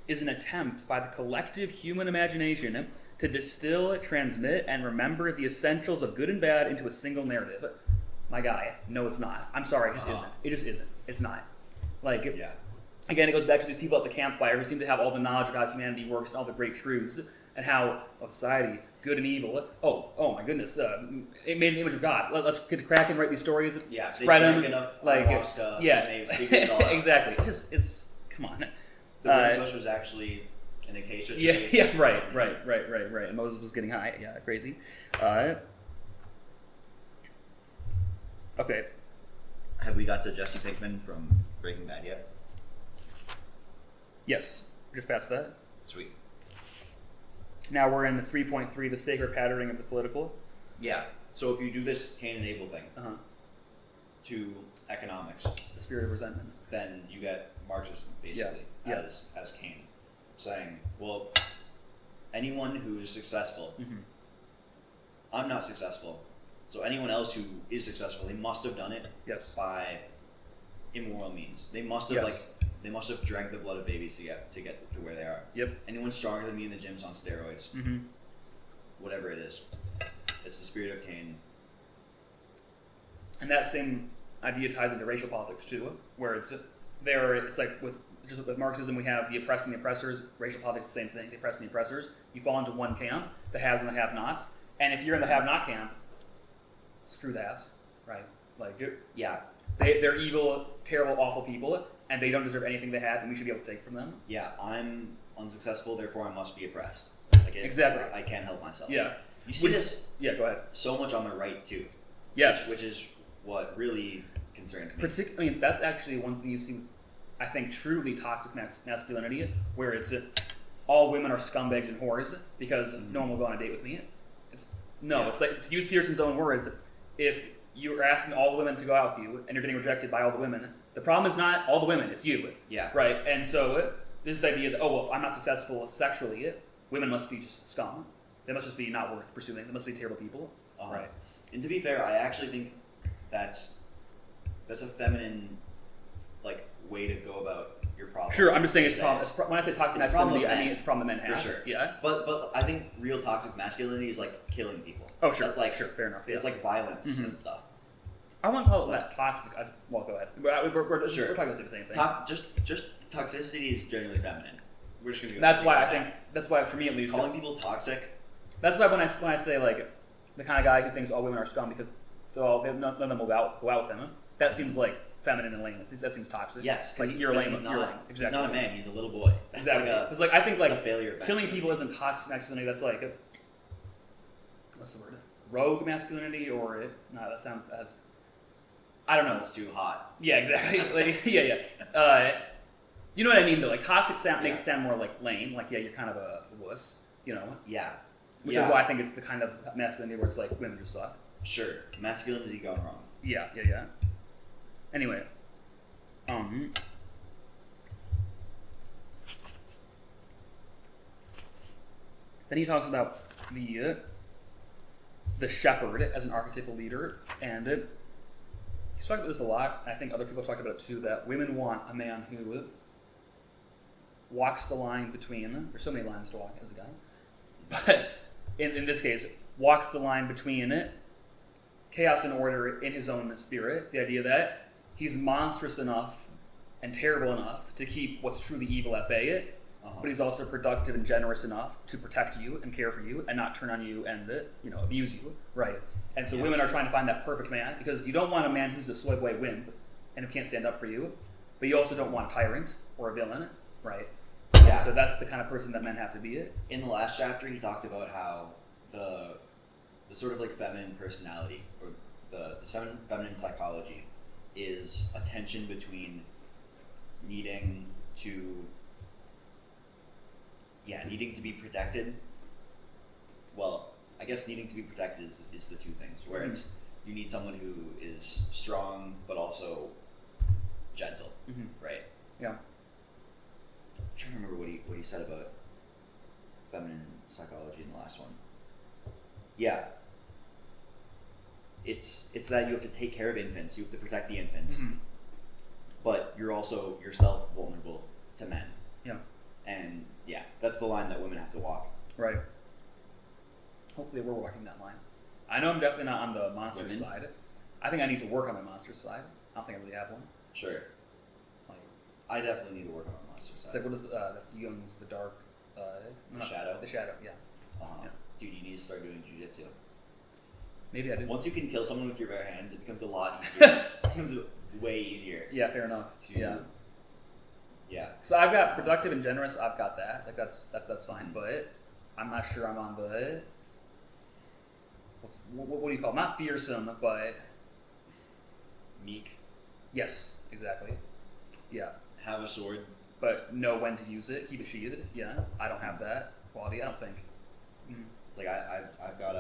is an attempt by the collective human imagination to distill, transmit, and remember the essentials of good and bad into a single narrative. My guy, no, it's not. I'm sorry, it just isn't. It just isn't. It's not. Like, again, it goes back to these people at the campfire who seem to have all the knowledge of how humanity works and all the great truths and how society, good and evil. Oh my goodness! It made an image of God. Let's get to cracking, write these stories. Yeah, spread them. Enough ayahuasca. Exactly. It's come on. The burning bush was actually an acacia tree. Yeah, right. And Moses was getting high. Yeah, crazy. Okay. Have we got to Jesse Pinkman from Breaking Bad yet? Yes, we're just past that. Sweet. Now we're in the 3.3, the sacred patterning of the political. Yeah. So if you do this Cain and Abel thing to economics, the spirit of resentment, then you get Marxism basically as Cain, saying, well, anyone who is successful, I'm not successful, so anyone else who is successful, they must have done it by immoral means. They must have they must have drank the blood of babies to get to where they are. Yep. Anyone stronger than me in the gym's on steroids. Whatever it is. It's the spirit of Cain. And that same idea ties into racial politics too, where it's like with Marxism we have the oppressed and the oppressors. Racial politics is the same thing, the oppressed and the oppressors. You fall into one camp, the haves and the have-nots. And if you're in the have-not camp, screw the haves, right? Like they're evil, terrible, awful people, and they don't deserve anything they have, and we should be able to take from them. Yeah, I'm unsuccessful, therefore I must be oppressed. Exactly. I can't help myself. Yeah. You see this? Yeah, go ahead. So much on the right too. Yes. Which is what really concerns me. That's actually one thing you see, I think, truly toxic masculinity, where it's all women are scumbags and whores because no one will go on a date with me. It's like, to use Peterson's own words, if you're asking all the women to go out with you and you're getting rejected by all the women, the problem is not all the women, it's you. Yeah. Right? And so this idea that, if I'm not successful sexually, women must be just scum. They must just be not worth pursuing. They must be terrible people. Right. And to be fair, I actually think that's a feminine way to go about your problem. Sure, I'm just saying it's problem. When I say toxic masculinity, I mean it's a problem that men have. For sure. Yeah. But I think real toxic masculinity is like killing people. Oh, sure. That's sure, fair enough. It's like violence and stuff. I want to call it that toxic. Well, go ahead. We're talking about the same thing. Just toxicity is generally feminine. We're just gonna go. That's why for me at least, calling people toxic. That's why when I say the kind of guy who thinks all women are scum because none of them will go out with him, that seems like feminine and lame. That seems toxic. Yes, you're lame. He's not, you're lame. Exactly. He's not a man. He's a little boy. That's exactly. Because I think a failure. Killing people isn't toxic masculinity. That's what's the word? Rogue masculinity, or that sounds as I don't know. It's too hot. Yeah, exactly. Yeah. You know what I mean? Though, toxic makes it sound more lame. You're kind of a wuss. Yeah. Which is why I think it's the kind of masculinity where it's women just suck. Sure, masculinity gone wrong. Yeah. Anyway, then he talks about the shepherd as an archetypal leader, and he's talked about this a lot. I think other people have talked about it too. That women want a man who walks the line between. There's so many lines to walk as a guy, but in this case, walks the line between chaos and order in his own spirit. The idea that he's monstrous enough and terrible enough to keep what's truly evil at bay, but he's also productive and generous enough to protect you and care for you and not turn on you and abuse you, right? And so women are trying to find that perfect man, because you don't want a man who's a soy boy wimp and who can't stand up for you, but you also don't want a tyrant or a villain, right? Yeah. So that's the kind of person that men have to be. In the last chapter, he talked about how the sort of feminine personality, or the feminine psychology, is a tension between needing to be protected. Well, I guess needing to be protected is the two things, where it's you need someone who is strong but also gentle, right? Yeah. I'm trying to remember what he said about feminine psychology in the last one. Yeah. It's that you have to take care of infants. You have to protect the infants. but you're also yourself vulnerable to men. Yeah. And yeah, that's the line that women have to walk. Right. Hopefully we're walking that line. I know I'm definitely not on the monster Women? side. I think I need to work on the monster side. I don't think I really have one. Sure. Like, I definitely need to work on the monster side. it's like, what is, that's Jung's The Dark... the shadow? The shadow, yeah. Yeah. Dude, you need to start doing jiu-jitsu. Maybe I did. Once you can kill someone with your bare hands, it becomes a lot easier. It becomes way easier. Yeah, fair enough. Yeah. So I've got productive and generous. I've got that. Like that's fine. But I'm not sure I'm on the what do you call it? Not fearsome, but meek. Yes, exactly. Yeah. Have a sword, but know when to use it. Keep it sheathed. Yeah. I don't have that quality. I don't think. It's like I've got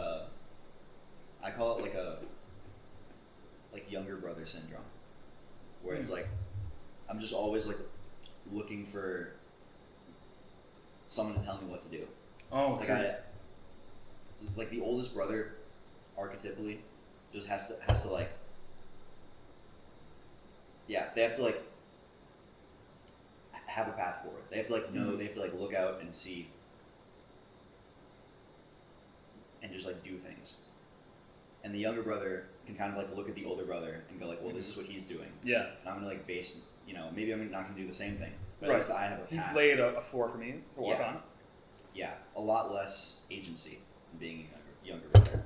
I call it like younger brother syndrome, where it's like I'm just always like looking for someone to tell me what to do. Oh, like sure. Like the oldest brother, archetypally, just has to like, yeah, they have to like have a path forward. They have to like know. They have to like look out and see, and just like do things. And the younger brother can kind of like look at the older brother and go like, well, this is what he's doing. Yeah. And I'm gonna like base, maybe I'm not gonna do the same thing, but right. at least I have a path. He's laid a floor for me to walk on. Yeah, a lot less agency than being a younger brother.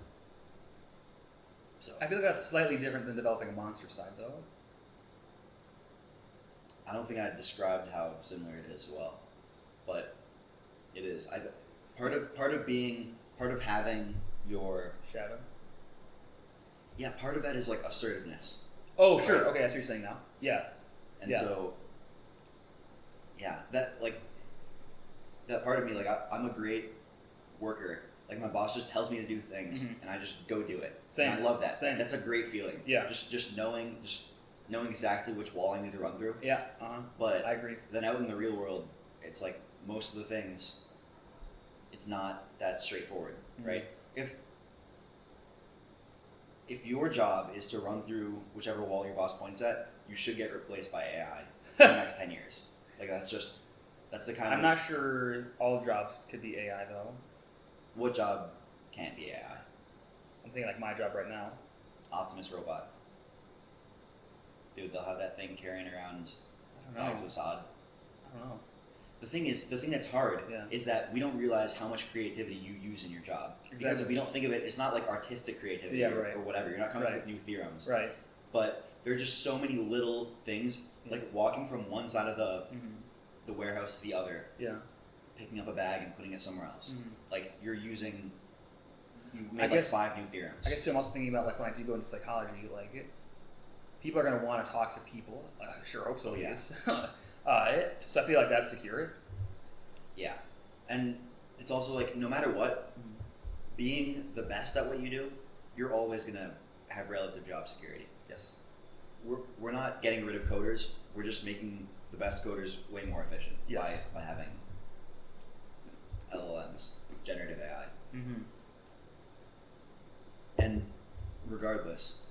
So I feel like that's slightly different than developing a monster side, though. I don't think I described how similar it is well, but it is. Part of having your shadow. Yeah, part of that is like assertiveness. Oh, sure. Right? Okay, that's what you're saying now. Yeah. And so, yeah, that part of me, like I'm a great worker. Like my boss just tells me to do things, and I just go do it. Same. And I love that. Same. That's a great feeling. Yeah. Just knowing exactly which wall I need to run through. Yeah. But I agree. Then out in the real world, it's like most of the things, it's not that straightforward, right? If your job is to run through whichever wall your boss points at, you should get replaced by AI in the next 10 years. Like that's the kind of... I'm not sure all jobs could be AI though. What job can't be AI? I'm thinking like my job right now. Optimus Robot. Dude, they'll have that thing carrying around bags of sod. I don't know. The thing that's hard is that we don't realize how much creativity you use in your job. Exactly. Because if we don't think of it, it's not like artistic creativity or whatever. You're not coming up with new theorems. Right. But there are just so many little things, like walking from one side of the warehouse to the other. Yeah. Picking up a bag and putting it somewhere else. Like you made like 5 new theorems. I guess too, I'm also thinking about like when I do go into psychology, like people are going to want to talk to people. I sure hope so. Yes. So I feel like that's secure. Yeah. And it's also like, no matter what, being the best at what you do, you're always going to have relative job security. Yes. We're not getting rid of coders. We're just making the best coders way more efficient by having LLMs, generative AI. And regardless,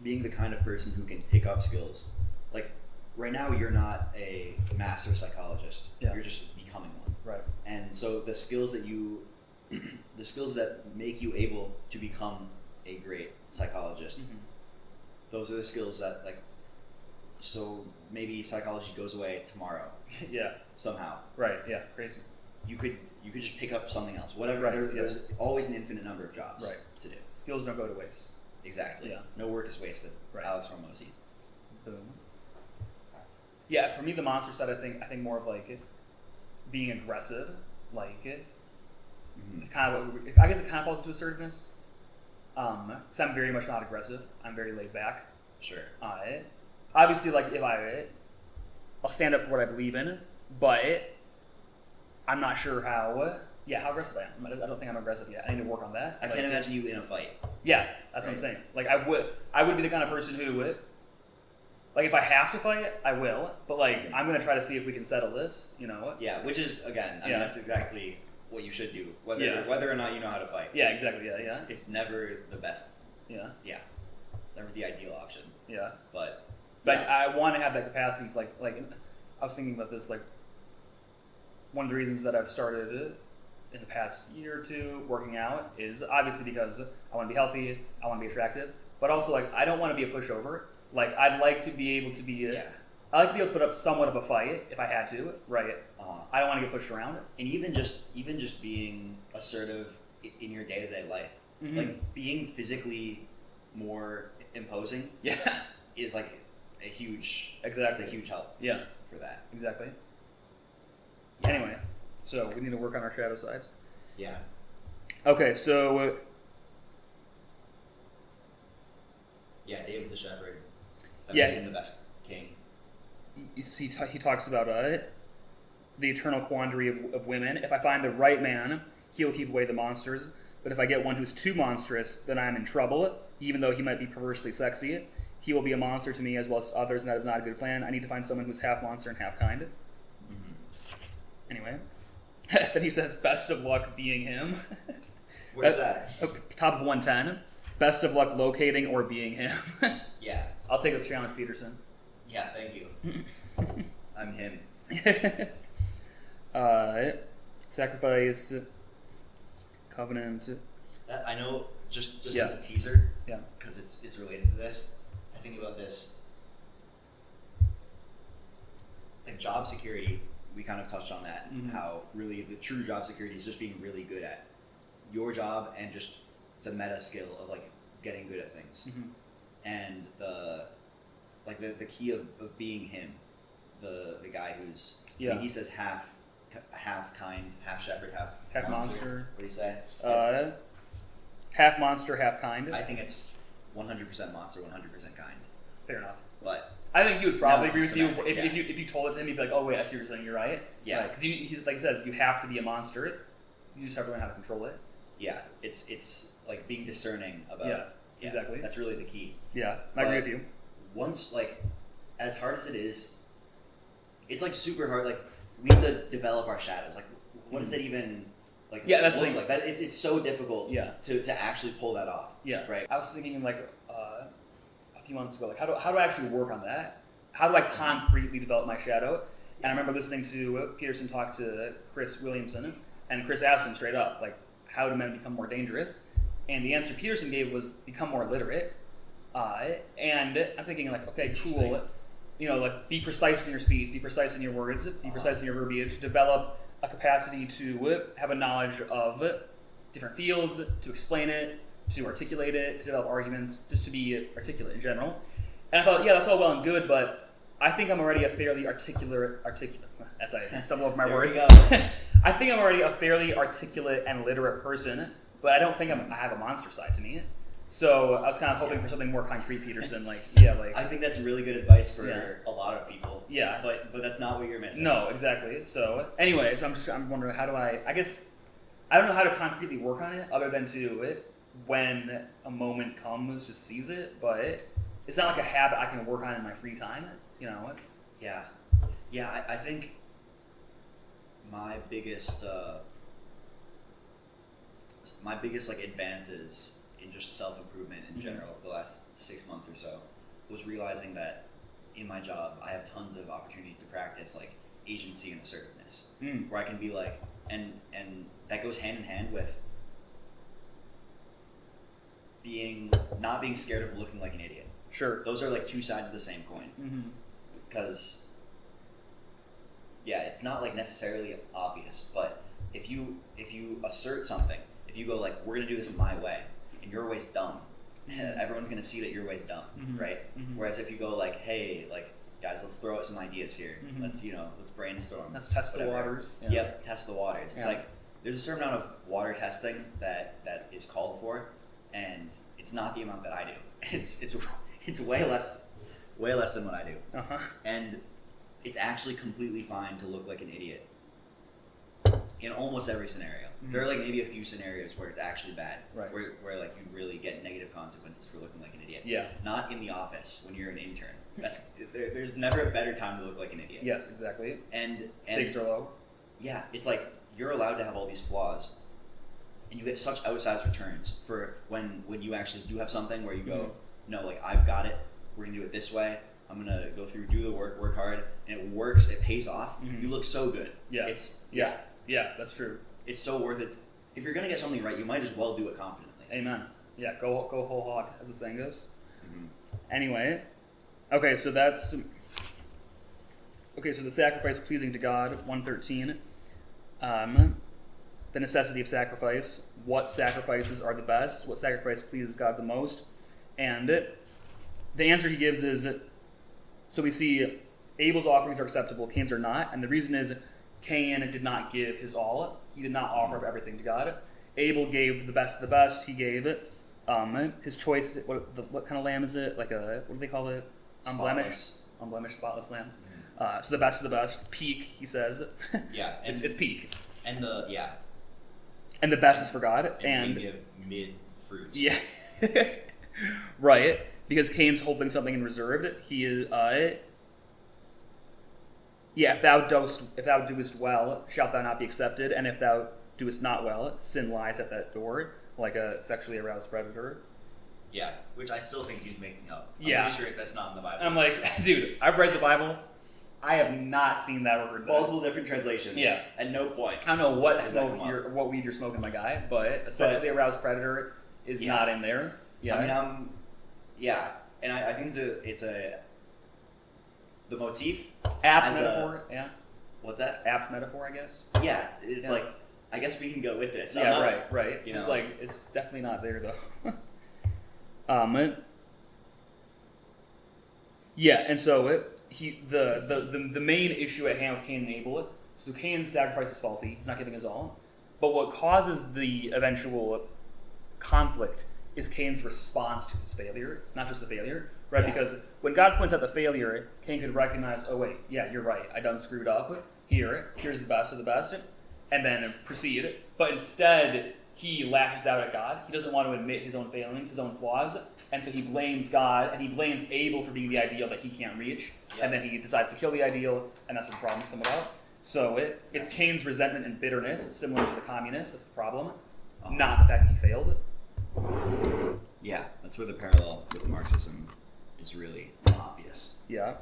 being the kind of person who can pick up skills, like right now you're not a master psychologist. You're just becoming one. Right. And so the skills that make you able to become a great psychologist, those are the skills that like, so maybe psychology goes away tomorrow. Somehow. Right. Yeah. Crazy. You could just pick up something else. Whatever. There's always an infinite number of jobs to do. Skills don't go to waste. Exactly. Yeah. No work is wasted. Right. Alex Hormozy. Boom. Yeah, for me, the monster side, I think more of like being aggressive, like kind of. I guess it kind of falls into assertiveness. Because I'm very much not aggressive. I'm very laid back. Sure. Obviously, like if I'll stand up for what I believe in, but I'm not sure how. How aggressive I am. I don't think I'm aggressive yet. I need to work on that. I can't imagine you in a fight. Yeah, that's what I'm saying. Like I would be the kind of person who would. Like if I have to fight, I will. But like I'm gonna try to see if we can settle this. Yeah, which is again, I mean that's exactly what you should do, whether or not you know how to fight. Yeah, exactly. Yeah, it's never the best. Yeah. Never the ideal option. Yeah. But Like, I want to have that capacity to, like, I was thinking about this, like, one of the reasons that I've started in the past year or two working out is obviously because I want to be healthy, I want to be attractive, but also, like, I don't want to be a pushover. Like, I'd like to be able to be I like to be able to put up somewhat of a fight if I had to, right? I don't want to get pushed around. And even just being assertive in your day-to-day life, like being physically more imposing, is like a huge It's a huge help. For that. Exactly. Yeah. Anyway, so we need to work on our shadow sides. Yeah. Okay, so. David's a shepherd. That makes him the best king. He talks about the eternal quandary of women. If I find the right man, he'll keep away the monsters. But if I get one who's too monstrous, then I'm in trouble. Even though he might be perversely sexy, he will be a monster to me as well as to others, and that is not a good plan. I need to find someone who's half monster and half kind. Anyway, then he says, "Best of luck being him." Where's that? Top of 110. Best of luck locating or being him. Yeah. I'll take the challenge, Peterson. Yeah, thank you. I'm him. Sacrifice, covenant. I know, just as a teaser, because it's related to this. I think about this, like job security. We kind of touched on that. How really the true job security is just being really good at your job and just the meta skill of like getting good at things. And the key of being him, the guy who's I mean, he says half kind, half shepherd, half monster. What do you say? Half monster, half kind. I think it's 100% monster, 100% kind. Fair enough. But I think he would probably agree with you if you told it to him. He'd be like, "Oh wait, I see what you're saying. You're right." Yeah, because he's like he says, you have to be a monster. You just have to learn how to control it. Yeah, it's like being discerning about. Yeah, exactly. That's really the key. Yeah, I agree with you. Once, like, as hard as it is, it's like super hard. Like, we have to develop our shadows. Like, what does it even like? Yeah, that's look like that. It's so difficult. Yeah. To actually pull that off. Yeah. Right. I was thinking like a few months ago, like how do I actually work on that? How do I concretely develop my shadow? And I remember listening to Peterson talk to Chris Williamson, and Chris asked him straight up, like, how do men become more dangerous? And the answer Peterson gave was become more literate. And I'm thinking like, okay, cool. You know, like be precise in your speech, be precise in your words, be precise in your verbiage, develop a capacity to have a knowledge of different fields, to explain it, to articulate it, to develop arguments, just to be articulate in general. And I thought, yeah, that's all well and good, but I think I'm already a fairly articulate, as I stumble over my words. I think I'm already a fairly articulate and literate person, but I don't think I have a monster side to me. So I was kind of hoping for something more concrete, Peterson. I think that's really good advice for a lot of people. Yeah, but that's not what you're missing. No, exactly. So anyway, I'm wondering how do I guess I don't know how to concretely work on it other than to do it when a moment comes, just seize it. But it's not like a habit I can work on in my free time. You know. Yeah. I think my biggest like advances in just self-improvement in general over the last 6 months or so was realizing that in my job I have tons of opportunity to practice like agency and assertiveness, where I can be like, and that goes hand in hand with not being scared of looking like an idiot. Sure. Those are like two sides of the same coin. Because it's not like necessarily obvious, but if you assert something, if you go like, we're gonna do this my way, and your way's dumb, everyone's gonna see that your way's dumb, right? Whereas if you go like, hey, like, guys, let's throw out some ideas here. Let's brainstorm. Let's test the waters. Yeah. Yep, test the waters. It's like there's a certain amount of water testing that is called for, and it's not the amount that I do. It's way less than what I do. And it's actually completely fine to look like an idiot in almost every scenario. There are like maybe a few scenarios where it's actually bad, right? Where like you really get negative consequences for looking like an idiot. Yeah. Not in the office when you're an intern. There's never a better time to look like an idiot. Yes, exactly. And stakes are low. Yeah, it's like you're allowed to have all these flaws, and you get such outsized returns for when you actually do have something where you go, no, like I've got it. We're gonna do it this way. I'm gonna go through, do the work hard, and it works. It pays off. Mm-hmm. You look so good. Yeah. Yeah, that's true. It's so worth it. If you're gonna get something right, you might as well do it confidently. Amen. Yeah, go whole hog, as the saying goes. Mm-hmm. Anyway, okay, so the sacrifice pleasing to God, 113. The necessity of sacrifice. What sacrifices are the best? What sacrifice pleases God the most? And the answer he gives is, so we see Abel's offerings are acceptable, Cain's are not, and the reason is Cain did not give his all. He did not offer up everything to God. Abel gave the best of the best. He gave his choice. What kind of lamb is it? Like what do they call it? Unblemished, spotless lamb. Mm-hmm. So the best of the best. Peak, he says. Yeah, it's peak. And and the best is for God. And we give mid fruits. Yeah, right. Because Cain's holding something in reserve. He is. If thou doest well, shalt thou not be accepted, and if thou doest not well, sin lies at that door, like a sexually aroused predator. Yeah, which I still think he's making up. I'm pretty sure that's not in the Bible. I'm like, dude, I've read the Bible. I have not seen that word. Multiple different translations. Yeah. At no point. I don't know what weed you're smoking, my guy, but a sexually aroused predator is not in there. Yeah. I mean, and I think it's the motif. Apt metaphor, yeah. What's that? Apt metaphor, I guess. Yeah, it's like, I guess we can go with this. Yeah, right. It's like, it's definitely not there, though. And so the main issue at hand with Cain and Abel, so Cain's sacrifice is faulty, he's not giving his all, but what causes the eventual conflict is Cain's response to his failure, not just the failure, right? Yeah. Because when God points out the failure, Cain could recognize, oh wait, yeah, you're right, I done screwed up, here's the best of the best, and then proceed, but instead, he lashes out at God. He doesn't want to admit his own failings, his own flaws, and so he blames God, and he blames Abel for being the ideal that he can't reach, and then he decides to kill the ideal, and that's where the problems come about. So it's Cain's resentment and bitterness, similar to the communists, that's the problem, not the fact that he failed. Yeah, that's where the parallel with Marxism is really obvious. Yeah.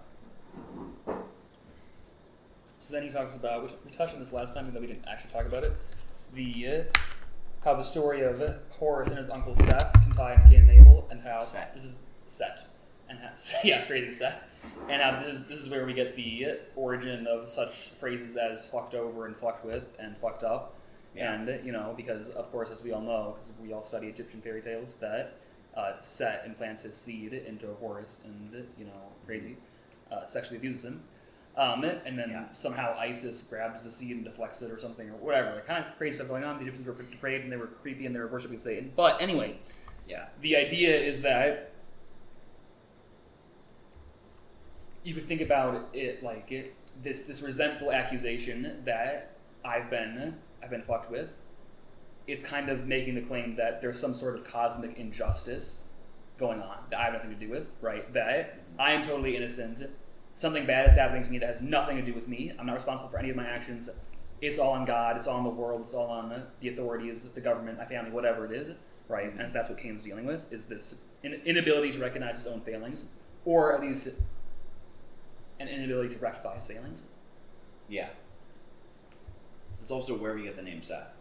So then he talks about, we touched on this last time, even though we didn't actually talk about it, how the story of Horus and his uncle Seth can tie into Cain and Abel, and how this is Set, and how, crazy Seth, and how this is where we get the origin of such phrases as fucked over and fucked with and fucked up. And, because, of course, as we all know, because we all study Egyptian fairy tales, that Set implants his seed into Horus and, crazy, sexually abuses him. And then somehow Isis grabs the seed and deflects it or something or whatever. Like, kind of crazy stuff going on. The Egyptians were depraved and they were creepy and they were worshiping Satan. But anyway, the idea is that you could think about it like this resentful accusation that I've been fucked with. It's kind of making the claim that there's some sort of cosmic injustice going on that I have nothing to do with, right? That I am totally innocent. Something bad is happening to me that has nothing to do with me. I'm not responsible for any of my actions. It's all on God. It's all on the world. It's all on the authorities, the government, my family, whatever it is, right? And that's what Cain's dealing with, is this inability to recognize his own failings, or at least an inability to rectify his failings. Yeah. It's also where we get the name Seth.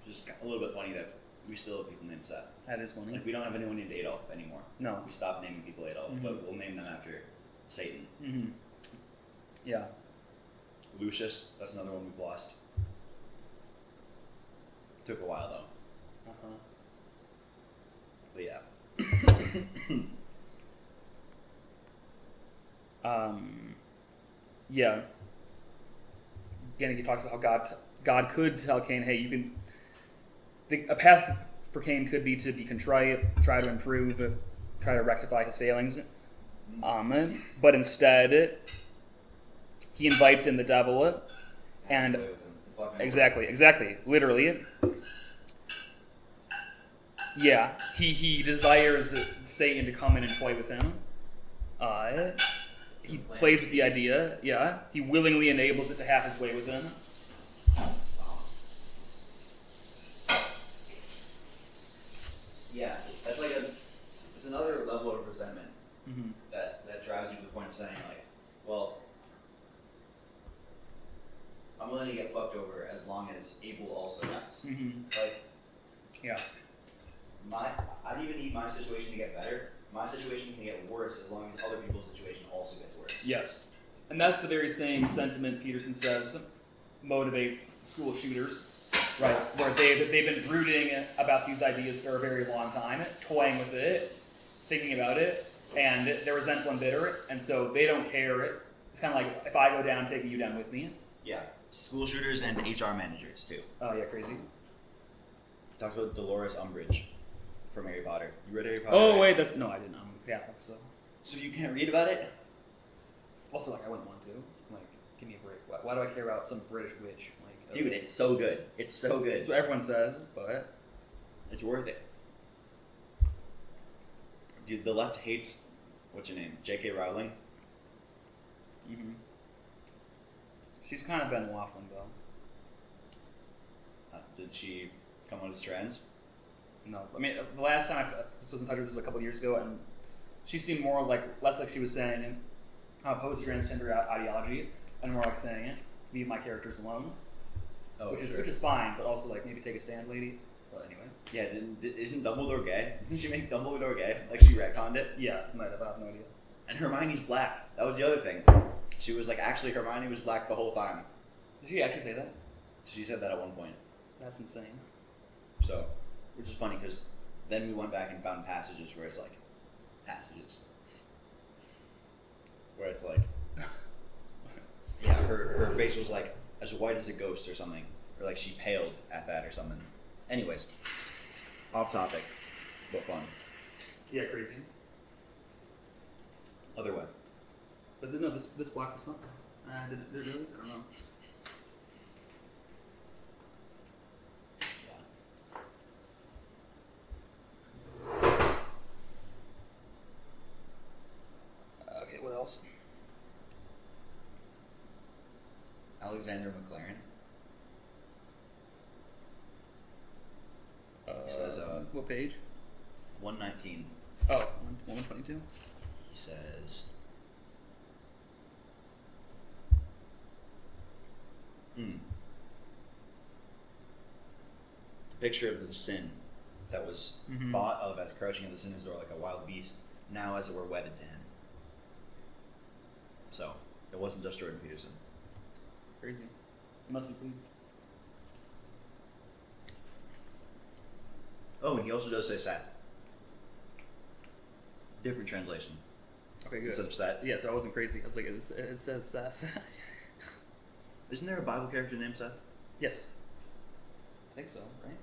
Just a little bit funny that we still have people named Seth. That is funny. Like, we don't have anyone named Adolf anymore. No. We stopped naming people Adolf, but we'll name them after Satan. Mm-hmm. Yeah. Lucius, that's another one we've lost. Took a while though. But yeah. Again, he talks about how God could tell Cain, hey, you can. A path for Cain could be to be contrite, try to improve, try to rectify his failings. But instead, he invites in the devil, and exactly, literally. Yeah, he desires Satan to come in and play with him. He plays with the idea. Yeah, he willingly enables it to have his way with him. Yeah, that's like it's another level of resentment. that drives you to the point of saying, like, well, I'm willing to get fucked over as long as Abel also does. Like, yeah. I don't even need my situation to get better. My situation can get worse as long as other people's situation also gets worse. Yes. And that's the very same sentiment Peterson says motivates school shooters, right? Where they've been brooding about these ideas for a very long time, toying with it, thinking about it, and they're resentful and bitter, and so they don't care. It's kind of like, if I go down, taking you down with me. Yeah. School shooters and HR managers, too. Oh, yeah, crazy. Talks about Dolores Umbridge from Harry Potter. You read Harry Potter? Oh, right? Wait, no, I didn't. I'm Catholic, so. So you can't read about it? Also, like, I wouldn't want to. Like, give me a break. Why do I care about some British witch? Like, dude, it's so good. It's so good. That's what everyone says, but it's worth it. Dude, the left hates, what's her name? J.K. Rowling. She's kind of been waffling, though. Did she come out as trans? No. I mean, the last time I was in touch with her was a couple of years ago, and she seemed more less like she was saying opposed to transgender ideology, and more like saying, leave my characters alone. Oh, which is fine, but also like maybe take a stand, lady. But anyway. Yeah, isn't Dumbledore gay? Didn't she make Dumbledore gay? Like she retconned it? Yeah, might have. I have no idea. And Hermione's black. That was the other thing. She was like, actually, Hermione was black the whole time. Did she actually say that? She said that at one point. That's insane. So, which is funny because then we went back and found passages where it's like, where it's like, yeah, her face was like as white as a ghost or something, or like she paled at that or something. Anyways, off topic, but fun. Yeah, crazy. Other way. But no, this blocks the sun. Did it really? I don't know. Okay, what else? Alexander McLaren. He says, what page? 119. Oh, 122? He says, the picture of the sin that was thought of as crouching at the sinner's door like a wild beast, now as it were wedded to him. So, it wasn't just Jordan Peterson. Crazy. You must be pleased. Oh, and he also does say Seth. Different translation. Okay, good. Instead of Seth. Yeah, so I wasn't crazy. I was like, it says Seth. Isn't there a Bible character named Seth? Yes. I think so, right?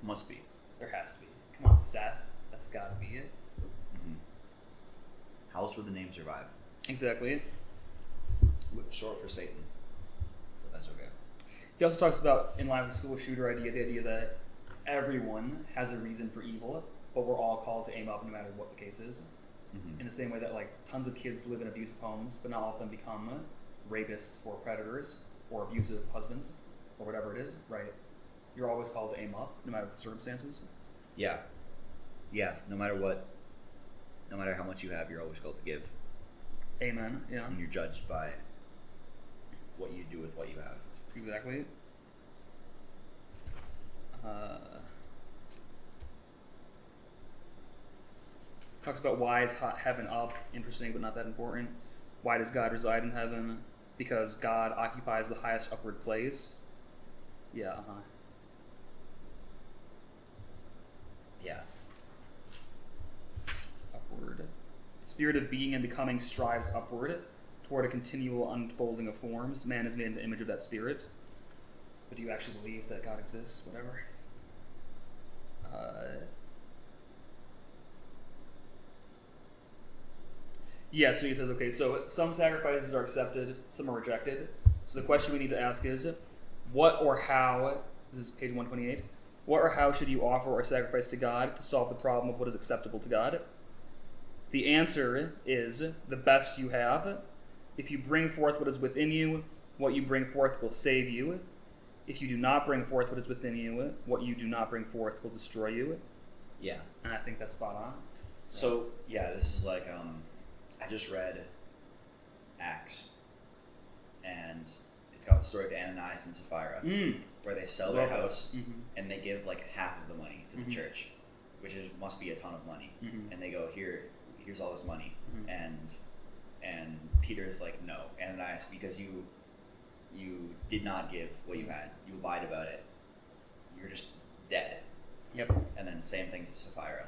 Must be. There has to be. Come on, Seth. That's gotta be it. How else would the name survive? Exactly. Short for Satan. But that's okay. He also talks about, in line with the school shooter idea, the idea that everyone has a reason for evil, but we're all called to aim up no matter what the case is. In the same way that like tons of kids live in abusive homes, but not all of them become rapists or predators or abusive husbands or whatever it is, right? You're always called to aim up no matter the circumstances. Yeah. Yeah, no matter what, no matter how much you have, you're always called to give. Amen, yeah. And you're judged by what you do with what you have. Exactly. Talks about why is heaven up, interesting but not that important. Why does God reside in heaven? Because God occupies the highest upward place. Yeah, Yeah. Upward. Spirit of being and becoming strives upward toward a continual unfolding of forms. Man is made in the image of that spirit. But do you actually believe that God exists? Whatever. Yeah, so he says, okay, so some sacrifices are accepted, some are rejected. So the question we need to ask is, what or how, this is page 128, what or how should you offer or sacrifice to God to solve the problem of what is acceptable to God? The answer is the best you have. If you bring forth what is within you, what you bring forth will save you. If you do not bring forth what is within you, what you do not bring forth will destroy you. Yeah. And I think that's spot on. So yeah, this is like I just read Acts, and it's got the story of Ananias and Sapphira, where they sell their house and they give like half of the money to the church, which must be a ton of money, and they go, here's all this money, and Peter's like, no, Ananias, because you did not give what you had, you lied about it, you're just dead. Yep. And then same thing to Sapphira.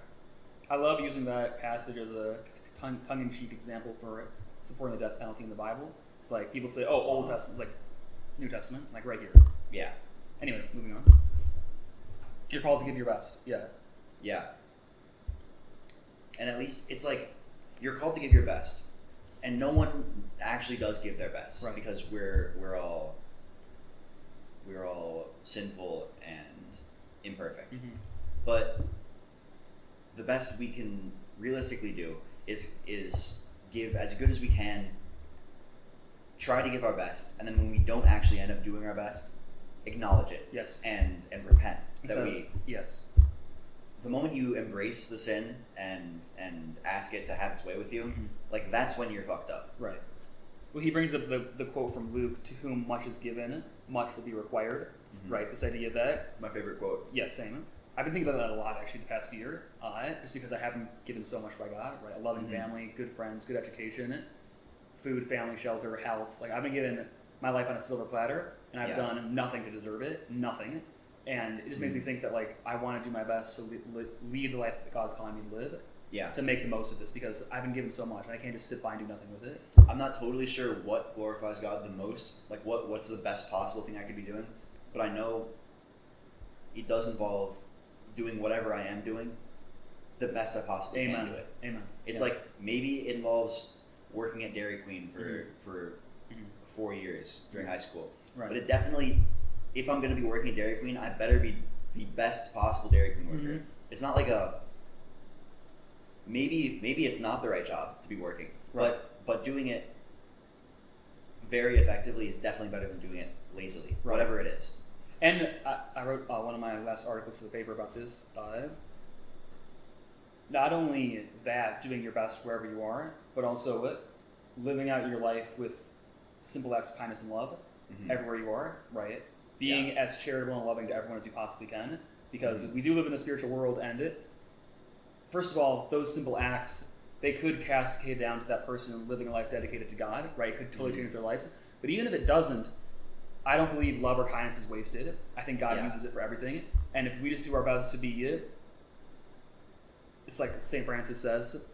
I love using that passage as a tongue-in-cheek example for supporting the death penalty in the Bible. It's like people say, oh, Old Testament, it's like New Testament, like right here. Yeah. Anyway, moving on. You're called to give your best. Yeah. Yeah. And at least it's like you're called to give your best, and no one actually does give their best, right? Because we're all sinful and imperfect. But the best we can realistically do is give as good as we can. Try to give our best, and then when we don't actually end up doing our best, acknowledge it. Yes. And repent Yes. The moment you embrace the sin and ask it to have its way with you, like that's when you're fucked up. Right. Well, he brings up the quote from Luke, "To whom much is given, much will be required." Right. This idea that my favorite quote. Yeah, same. I've been thinking about that a lot actually the past year, just because I haven't given so much by God. Right. A loving family, good friends, good education, food, family, shelter, health. Like I've been given my life on a silver platter, and I've done nothing to deserve it. Nothing. And it just makes me think that like I want to do my best to lead the life that God's calling me to live. Yeah. To make the most of this, because I've been given so much, and I can't just sit by and do nothing with it. I'm not totally sure what glorifies God the most. Like what's the best possible thing I could be doing, but I know it does involve doing whatever I am doing the best I possibly can do it. Amen. It's like maybe it involves working at Dairy Queen for 4 years during high school. Right. But it definitely, if I'm going to be working at Dairy Queen, I better be the best possible Dairy Queen worker. It's not like maybe it's not the right job to be working, but doing it very effectively is definitely better than doing it lazily, whatever it is. And I wrote one of my last articles for the paper about this. Not only that, doing your best wherever you are, but also living out your life with simple acts of kindness and love everywhere you are, right? Being as charitable and loving to everyone as you possibly can, because we do live in a spiritual world, and first of all, those simple acts, they could cascade down to that person living a life dedicated to God, right? It could totally change their lives. But even if it doesn't, I don't believe love or kindness is wasted. I think God uses it for everything. And if we just do our best to be it, it's like St. Francis says,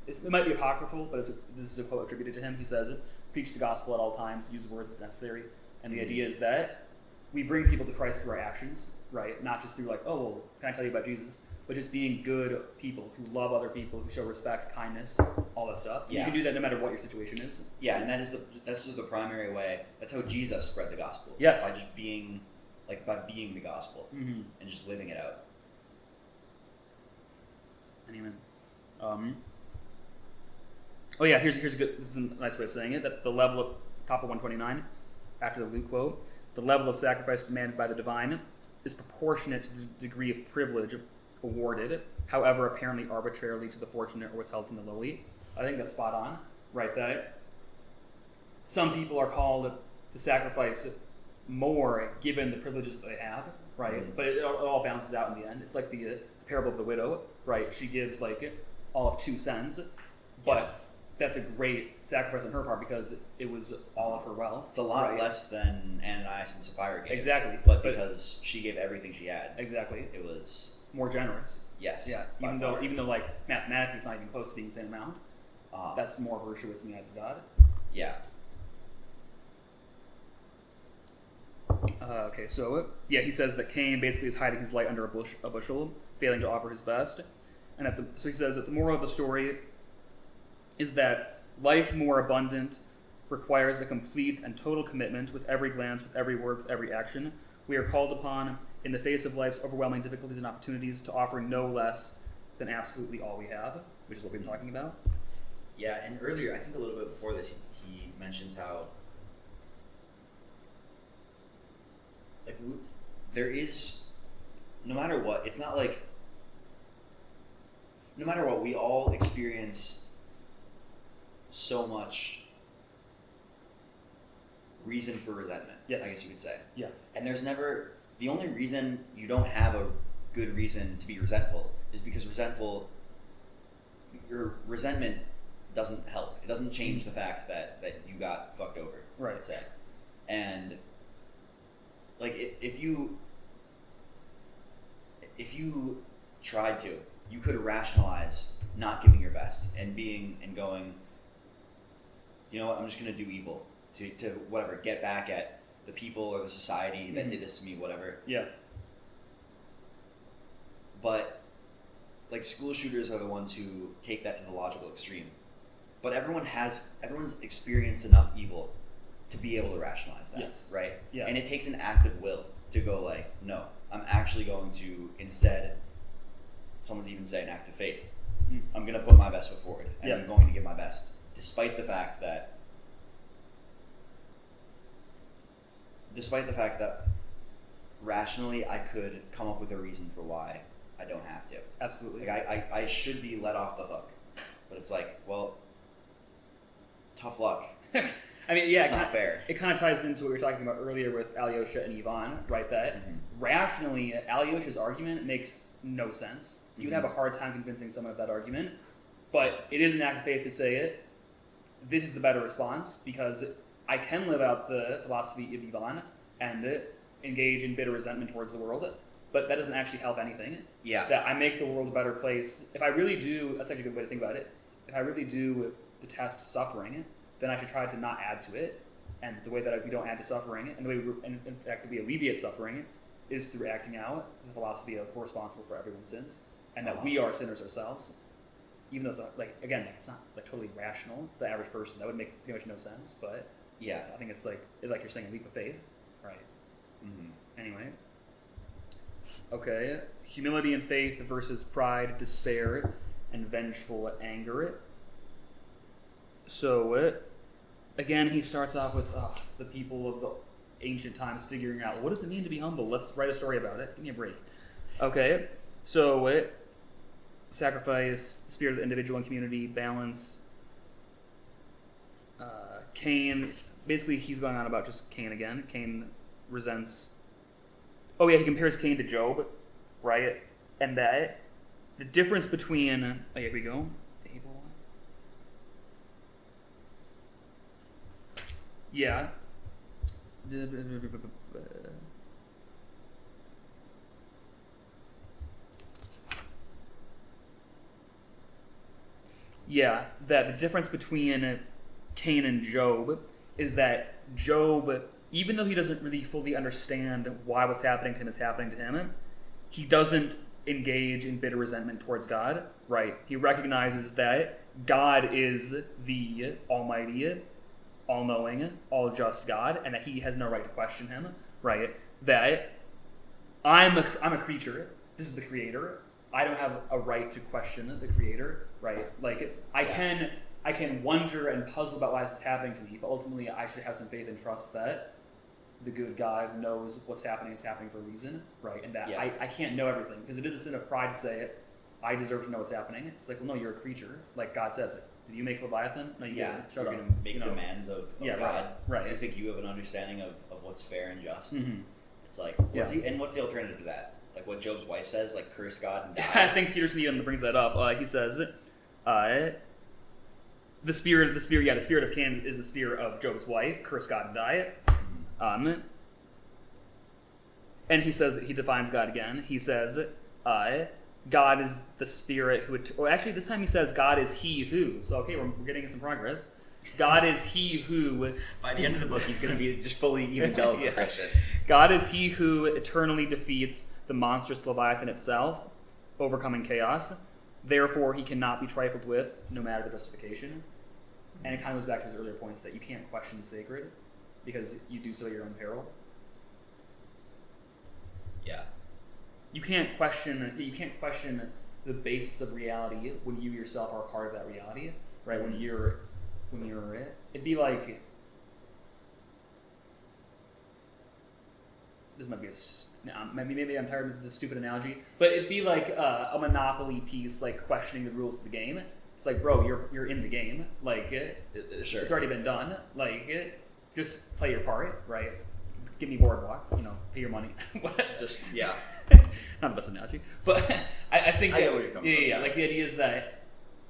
it might be apocryphal, but this is a quote attributed to him. He says, preach the gospel at all times, use words if necessary. And the idea is that we bring people to Christ through our actions, right? Not just through like, oh, well, can I tell you about Jesus? But just being good people who love other people, who show respect, kindness, all that stuff. Yeah. You can do that no matter what your situation is. Yeah, and that's just the primary way. That's how Jesus spread the gospel. Yes. By just being the gospel and just living it out. Amen. Oh yeah, here's a good. This is a nice way of saying it. That the level of top of 129, after the Luke quote, the level of sacrifice demanded by the divine is proportionate to the degree of privilege awarded, however apparently arbitrarily to the fortunate or withheld from the lowly. I think that's spot on, right? That some people are called to sacrifice more given the privileges that they have, right? But it all balances out in the end. It's like the parable of the widow, right? She gives like all of 2 cents, but that's a great sacrifice on her part because it was all of her wealth. It's a lot less than Ananias and Sapphira gave. Exactly. But because she gave everything she had. Exactly. It was more generous. Yes. Yeah. Even though like mathematically it's not even close to being the same amount. That's more virtuous in the eyes of God. Yeah. Okay, so he says that Cain basically is hiding his light under a bushel, failing to offer his best. And so he says that the moral of the story is that life more abundant requires a complete and total commitment with every glance, with every word, with every action. We are called upon, in the face of life's overwhelming difficulties and opportunities, to offer no less than absolutely all we have, which is what we've been talking about. Yeah, and earlier, I think a little bit before this, he mentions how there is, no matter what, it's not like no matter what, we all experience so much reason for resentment, I guess you could say. Yeah. And there's never, the only reason you don't have a good reason to be resentful is because your resentment doesn't help. It doesn't change the fact that you got fucked over, right? Let's say. And like if you tried to, you could rationalize not giving your best and going, you know what, I'm just gonna do evil to whatever, get back at the people or the society that did this to me, whatever. Yeah. But like school shooters are the ones who take that to the logical extreme. But everyone's experienced enough evil to be able to rationalize that, right? Yeah. And it takes an act of will to go like, no, I'm actually going to, instead, someone's even say an act of faith. I'm going to put my best foot forward, and I'm going to give my best, despite the fact that rationally I could come up with a reason for why I don't have to. Absolutely. Like I should be let off the hook, but it's like, well, tough luck. I mean, yeah, it's not fair. It kind of ties into what we were talking about earlier with Alyosha and Ivan, right? That rationally, Alyosha's argument makes no sense. You would have a hard time convincing someone of that argument, but it is an act of faith to say it. This is the better response because I can live out the philosophy of Ivan and engage in bitter resentment towards the world, but that doesn't actually help anything. Yeah. That I make the world a better place. If I really do, that's actually a good way to think about it. If I really do detest suffering, then I should try to not add to it. And the way that we don't add to suffering, and the way in fact we alleviate suffering, is through acting out the philosophy of we're responsible for everyone's sins, and that we are sinners ourselves. Even though it's it's not like totally rational to the average person. That would make pretty much no sense. But yeah, I think it's like you're saying, a leap of faith, right? Anyway, okay, humility and faith versus pride, despair, and vengeful anger. So, again, he starts off with the people of the ancient times figuring out, what does it mean to be humble? Let's write a story about it. Give me a break. Okay, so sacrifice, spirit of the individual and community, balance. Cain, basically he's going on about just Cain again. Cain resents... Oh yeah, he compares Cain to Job, right? And that the difference between... Oh, here we go. Abel. Yeah. Yeah, that the difference between Cain and Job is that Job, even though he doesn't really fully understand why what's happening to him is happening to him, he doesn't engage in bitter resentment towards God, right? He recognizes that God is the almighty, all-knowing, all-just God, and that he has no right to question him, right? That I'm a creature. This is the creator. I don't have a right to question the creator, right? Like, I can wonder and puzzle about why this is happening to me, but ultimately I should have some faith and trust that the good God knows what's happening is happening for a reason, right? And that I can't know everything, because it is a sin of pride to say I deserve to know what's happening. It's like, well, no, you're a creature. Like God says, did you make Leviathan? No, you didn't. Shut up. You're going to make demands of God. Right. You think you have an understanding of what's fair and just. Mm-hmm. It's like, what's the alternative to that? Like what Job's wife says, like curse God and die. I think Peterson even brings that up. He says, the spirit of Cain is the spirit of Job's wife. Curse God and die. And he says, he defines God again. He says, God is the spirit who. Actually, this time he says, God is he who. So okay, we're getting some progress. God is he who. By the end of the book, he's going to be just fully evangelical Christian. God is he who eternally defeats the monstrous Leviathan itself, overcoming chaos. Therefore, he cannot be trifled with, no matter the justification. And it kind of goes back to his earlier points that you can't question the sacred because you do so at your own peril. Yeah. You can't question the basis of reality when you yourself are part of that reality, right? When you're it'd be like this might be maybe I'm tired of this stupid analogy, but it'd be like a Monopoly piece, like questioning the rules of the game. It's like, bro, you're in the game. Like, sure. It's already been done. Like, just play your part, right? Give me boardwalk, pay your money. Just, yeah. Not the best analogy, but I think I get where you're coming from. Yeah. Like the idea is that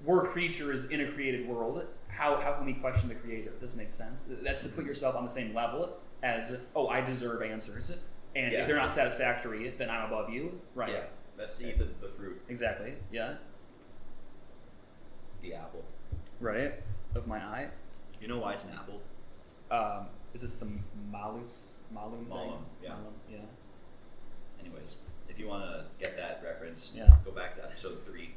we're creatures in a created world. How can we question the creator? This makes sense. That's to put yourself on the same level as, I deserve answers. And if they're not satisfactory, then I'm above you, right? Yeah, that's to eat the fruit. Exactly, yeah. The apple. Right, of my eye. You know why it's an apple? Is this the malus thing? Malum, yeah. Malum, yeah. Anyways, if you want to get that reference, go back to episode 3.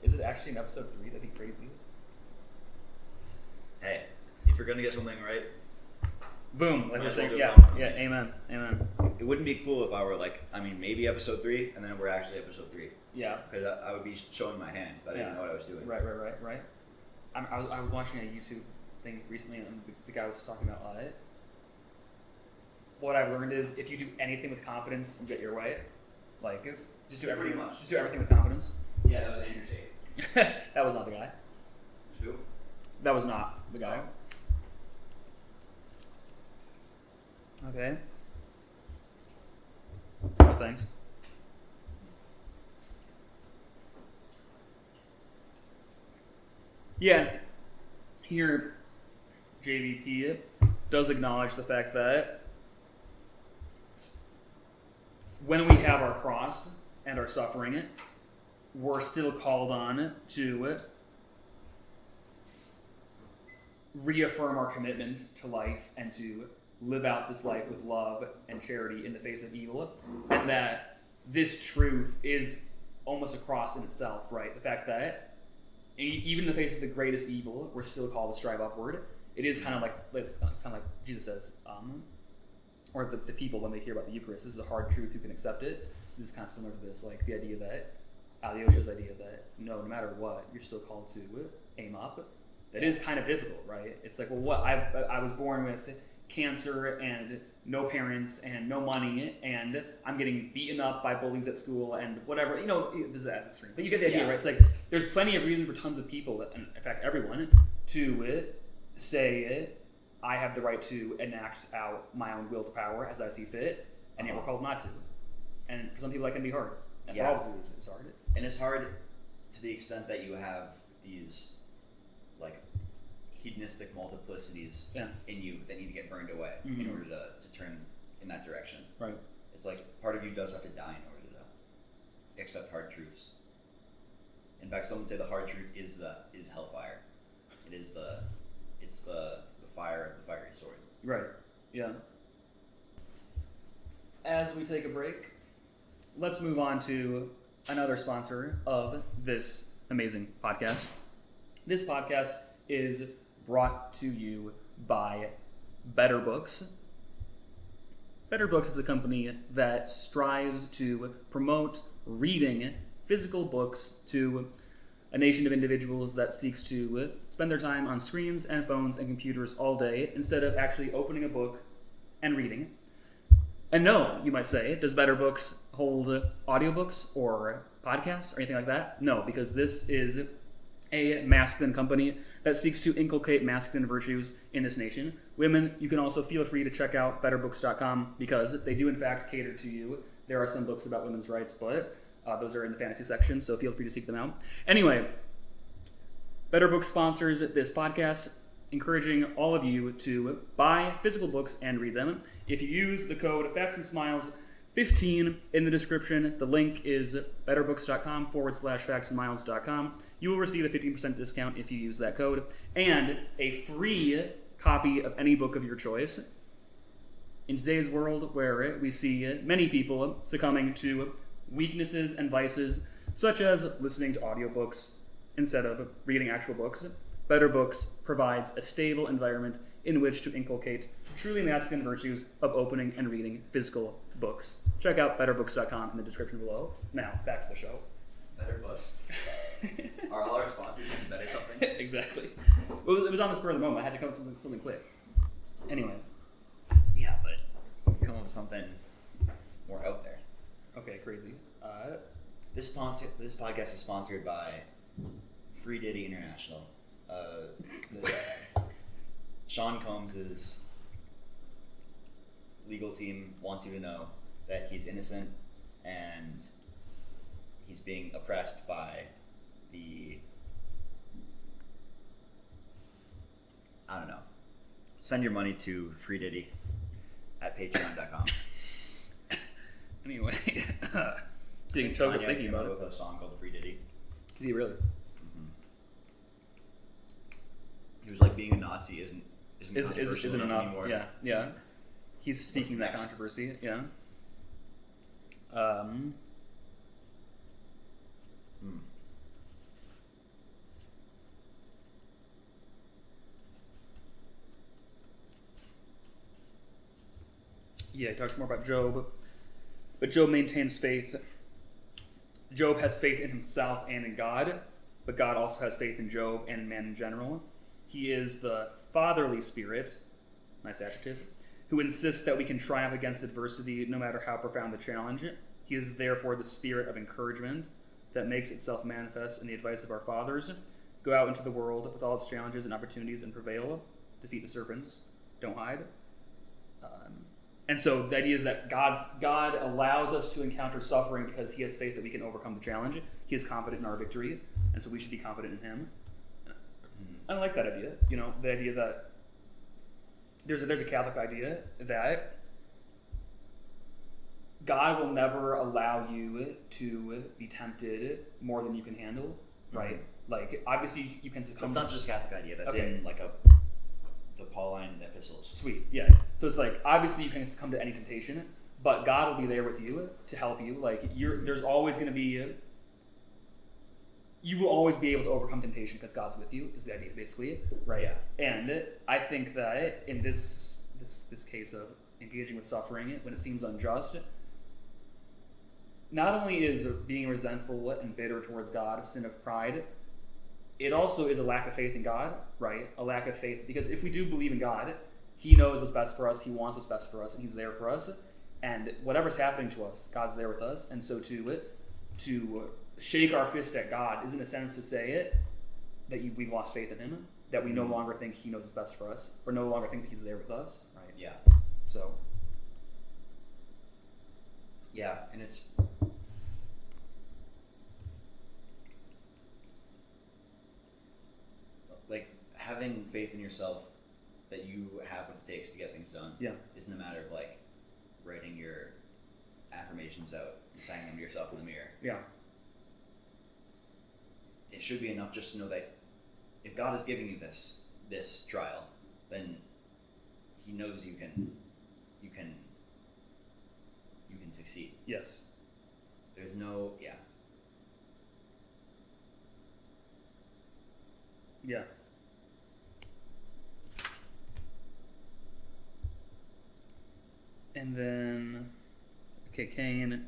Is it actually in episode 3? That'd be crazy. Hey, if you're going to get something right, boom, like we're saying, amen. It wouldn't be cool if I were maybe episode 3, and then we're actually episode 3. Yeah. Because I would be showing my hand, but I didn't know what I was doing. Right. I was watching a YouTube thing recently, and the guy was talking about it. What I've learned is if you do anything with confidence, you get your way. Like, just do everything with confidence. Yeah, that was Andrew Tate. That was not the guy. Who? That was not the guy. Okay. Oh, thanks. Yeah. Here, JVP does acknowledge the fact that when we have our cross and our suffering, we're still called on to reaffirm our commitment to life and to live out this life with love and charity in the face of evil, and that this truth is almost a cross in itself, right? The fact that even in the face of the greatest evil, we're still called to strive upward. It is kind of like, it's kind of like Jesus says, or the people when they hear about the Eucharist, this is a hard truth, who can accept it? This is kind of similar to this, like the idea that, Alyosha's idea that no matter what, you're still called to aim up. That is kind of difficult, right? It's like, well, I was born with cancer and no parents and no money, and I'm getting beaten up by bullies at school and whatever. This is at the extreme, but you get the idea, right? It's like there's plenty of reason for tons of people, and in fact everyone, to say I have the right to enact out my own will to power as I see fit, and yet we're called not to. And for some people that can be hard. And for all of us it's hard. And it's hard to the extent that you have these hedonistic multiplicities in you that need to get burned away in order to turn in that direction. Right. It's like part of you does have to die in order to accept hard truths. In fact, some would say the hard truth is hellfire. It's the fire of the fiery sword. Right. Yeah. As we take a break, let's move on to another sponsor of this amazing podcast. This podcast is brought to you by Better Books. Better Books is a company that strives to promote reading physical books to a nation of individuals that seeks to spend their time on screens and phones and computers all day instead of actually opening a book and reading. And no, you might say, does Better Books hold audiobooks or podcasts or anything like that? No, because this is a masculine company that seeks to inculcate masculine virtues in this nation. Women, you can also feel free to check out betterbooks.com because they do in fact cater to you. There are some books about women's rights, but those are in the fantasy section, so feel free to seek them out. Anyway, Better Books sponsors this podcast, encouraging all of you to buy physical books and read them. If you use the code FactsandSmiles15 in the description, the link is betterbooks.com/factsandmiles.com. You will receive a 15% discount if you use that code, and a free copy of any book of your choice. In today's world where we see many people succumbing to weaknesses and vices, such as listening to audiobooks instead of reading actual books, Better Books provides a stable environment in which to inculcate truly masculine virtues of opening and reading physical books. Check out betterbooks.com in the description below. Now, back to the show. Better Books. Are all our sponsors going to better something? Exactly. Well, it was on the spur of the moment. I had to come up with something quick. Anyway. Yeah, but come up with something more out there. Okay, crazy. This podcast is sponsored by Free Diddy International. Sean Combs' legal team wants you to know that he's innocent and he's being oppressed by the... I don't know. Send your money to Free Diddy at patreon.com. Anyway, getting choked up thinking about it. With a song called Free Diddy. Did he really? Mm-hmm. He was like, being a Nazi isn't enough anymore. Yeah. He's seeking that controversy. Yeah. Yeah, he talks more about Job. But Job maintains faith. Job has faith in himself and in God, but God also has faith in Job and in man in general. He is the fatherly spirit, nice adjective, who insists that we can triumph against adversity no matter how profound the challenge. He is therefore the spirit of encouragement that makes itself manifest in the advice of our fathers. Go out into the world with all its challenges and opportunities and prevail. Defeat the serpents. Don't hide. And so the idea is that God allows us to encounter suffering because he has faith that we can overcome the challenge. He is confident in our victory, and so we should be confident in him. I like that idea. You know, the idea that there's a Catholic idea that God will never allow you to be tempted more than you can handle, right? Mm-hmm. Like, obviously you can succumb. That's not just a Catholic idea. That's in like the Pauline epistles. Sweet, yeah. So it's like, obviously you can succumb to any temptation, but God will be there with you to help you. Like, there's always going to be... You will always be able to overcome temptation because God's with you, is the idea, basically, right? Yeah. And I think that in this case of engaging with suffering when it seems unjust, not only is being resentful and bitter towards God a sin of pride, it also is a lack of faith in God, right? A lack of faith, because if we do believe in God, he knows what's best for us, he wants what's best for us, and he's there for us. And whatever's happening to us, God's there with us. And so to shake our fist at God is in a sense to say that we've lost faith in him, that we no longer think he knows what's best for us, or no longer think that he's there with us, right? Yeah. So. Yeah, and it's... like, having faith in yourself that you have what it takes to get things done isn't a matter of, like, writing your affirmations out and saying them to yourself in the mirror. Yeah. It should be enough just to know that if God is giving you this trial, then he knows you can succeed. Yes. There's no... Yeah. Yeah. And then, okay, Cain,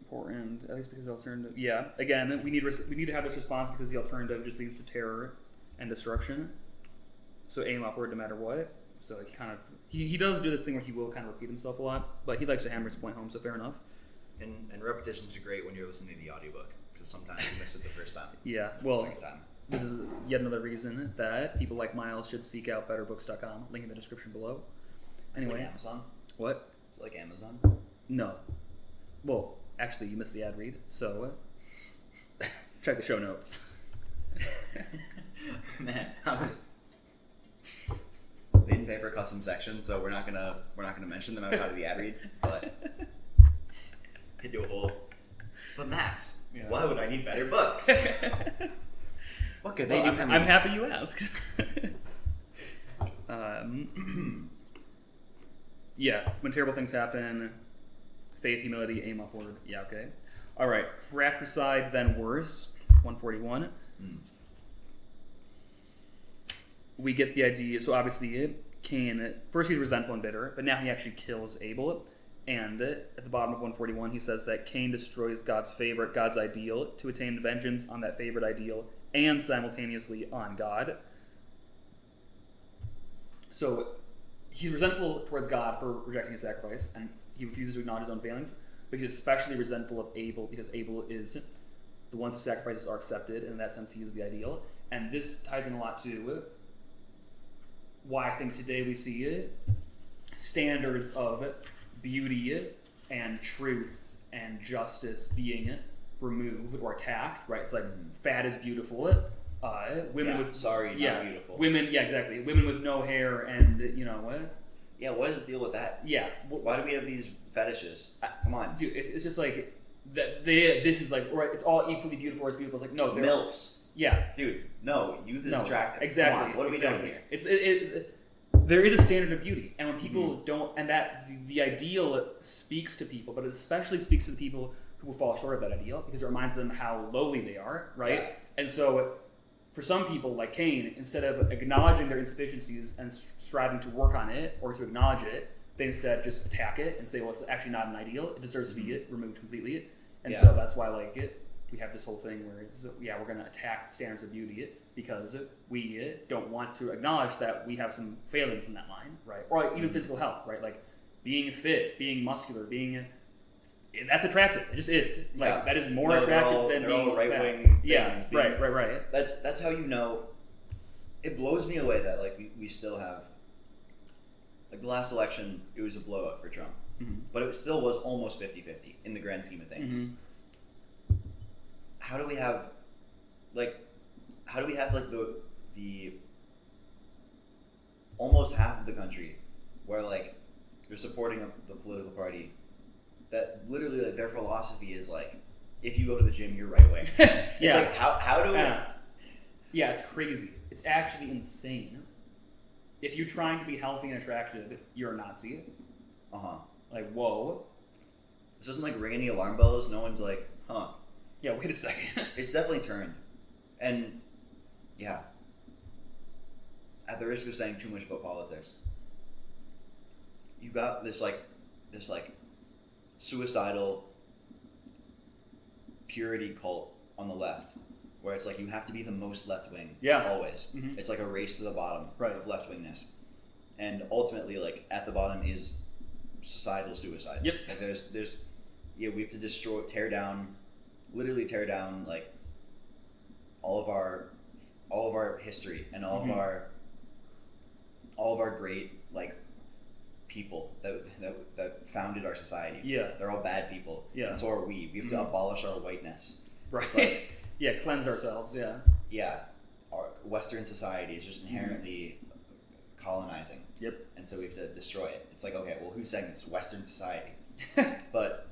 important, at least because the alternative, yeah, again, we need to have this response because the alternative just leads to terror and destruction. So aim upward no matter what. So he does do this thing where he will kind of repeat himself a lot, but he likes to hammer his point home, so fair enough. And repetitions are great when you're listening to the audiobook, because sometimes you miss it the first time. Yeah, well, second time. This is yet another reason that people like Miles should seek out betterbooks.com. Link in the description below. Anyway. It's like Amazon? What? It's like Amazon? No. Well, actually, you missed the ad read, so check the show notes. Man, they didn't pay for a custom section, so we're not gonna mention them outside of the ad read. But they do a whole. But Max, why would I need better books? What could they do for me? I'm happy you asked. Yeah, when terrible things happen, faith, humility, aim upward. Yeah, okay. All right, fratricide, then worse. 141. We get the idea. So obviously, Cain, first he's resentful and bitter, but now he actually kills Abel. And at the bottom of 141, he says that Cain destroys God's favorite, God's ideal, to attain vengeance on that favorite ideal and simultaneously on God. So he's resentful towards God for rejecting his sacrifice, and he refuses to acknowledge his own failings. But he's especially resentful of Abel because Abel is the ones whose sacrifices are accepted, and in that sense, he is the ideal. And this ties in a lot to why I think today we see standards of beauty and truth and justice being removed or attacked. Right? It's like fat is beautiful. Women with not beautiful. Women, exactly. Women with no hair, and Yeah, what is the deal with that? Yeah. Why do we have these fetishes? Come on, dude. It's just like that. This is like, right? It's all equally beautiful. It's beautiful. It's like no, MILFs. Yeah, dude. No, youth is attractive. Exactly. Come on, what are we doing here? There is a standard of beauty, and when people don't, and that the ideal speaks to people, but it especially speaks to the people who will fall short of that ideal because it reminds them how lowly they are, right? Yeah. And so, for some people like Cain, instead of acknowledging their insufficiencies and striving to work on it or to acknowledge it, they instead just attack it and say, well, it's actually not an ideal. It deserves to be removed completely. And so that's why we have this whole thing where it's, we're going to attack the standards of beauty because we don't want to acknowledge that we have some failings in that line, right? Or like even physical health, right? Like being fit, being muscular, that's attractive. It just is. Like that is more attractive than being all right-wing fat. Yeah, right. That's how you know. It blows me away that like we still have like the last election. It was a blowout for Trump, but it still was almost 50-50 in the grand scheme of things. How do we have the almost half of the country where like you're supporting the political party that literally like their philosophy is like if you go to the gym you're right wing. It's like how do we? Yeah, it's crazy. It's actually insane. If you're trying to be healthy and attractive, you're a Nazi. Like whoa. This doesn't like ring any alarm bells. No one's like, huh. Yeah, wait a second. It's definitely turned. And, yeah. At the risk of saying too much about politics, you got this suicidal purity cult on the left, where it's like you have to be the most left-wing, always. It's like a race to the bottom of left-wingness. And ultimately, like, at the bottom is societal suicide. Yep. Like, we have to tear down like all of our history and all of our great like people that founded our society. Yeah, they're all bad people. Yeah, and so are we. We have to abolish our whiteness. Right. Like, cleanse ourselves. Yeah. Our Western society is just inherently colonizing. Yep. And so we have to destroy it. It's like, okay, well, who's saying this? Western society. But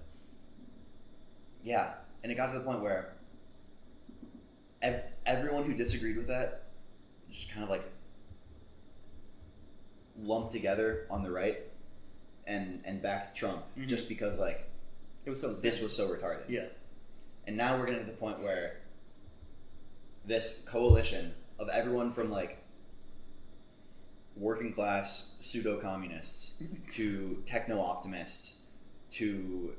yeah. And it got to the point where everyone who disagreed with that just kind of like lumped together on the right and backed Trump just because like it was so this was so retarded. Yeah. And now we're getting to the point where this coalition of everyone from like working class pseudo-communists to techno-optimists to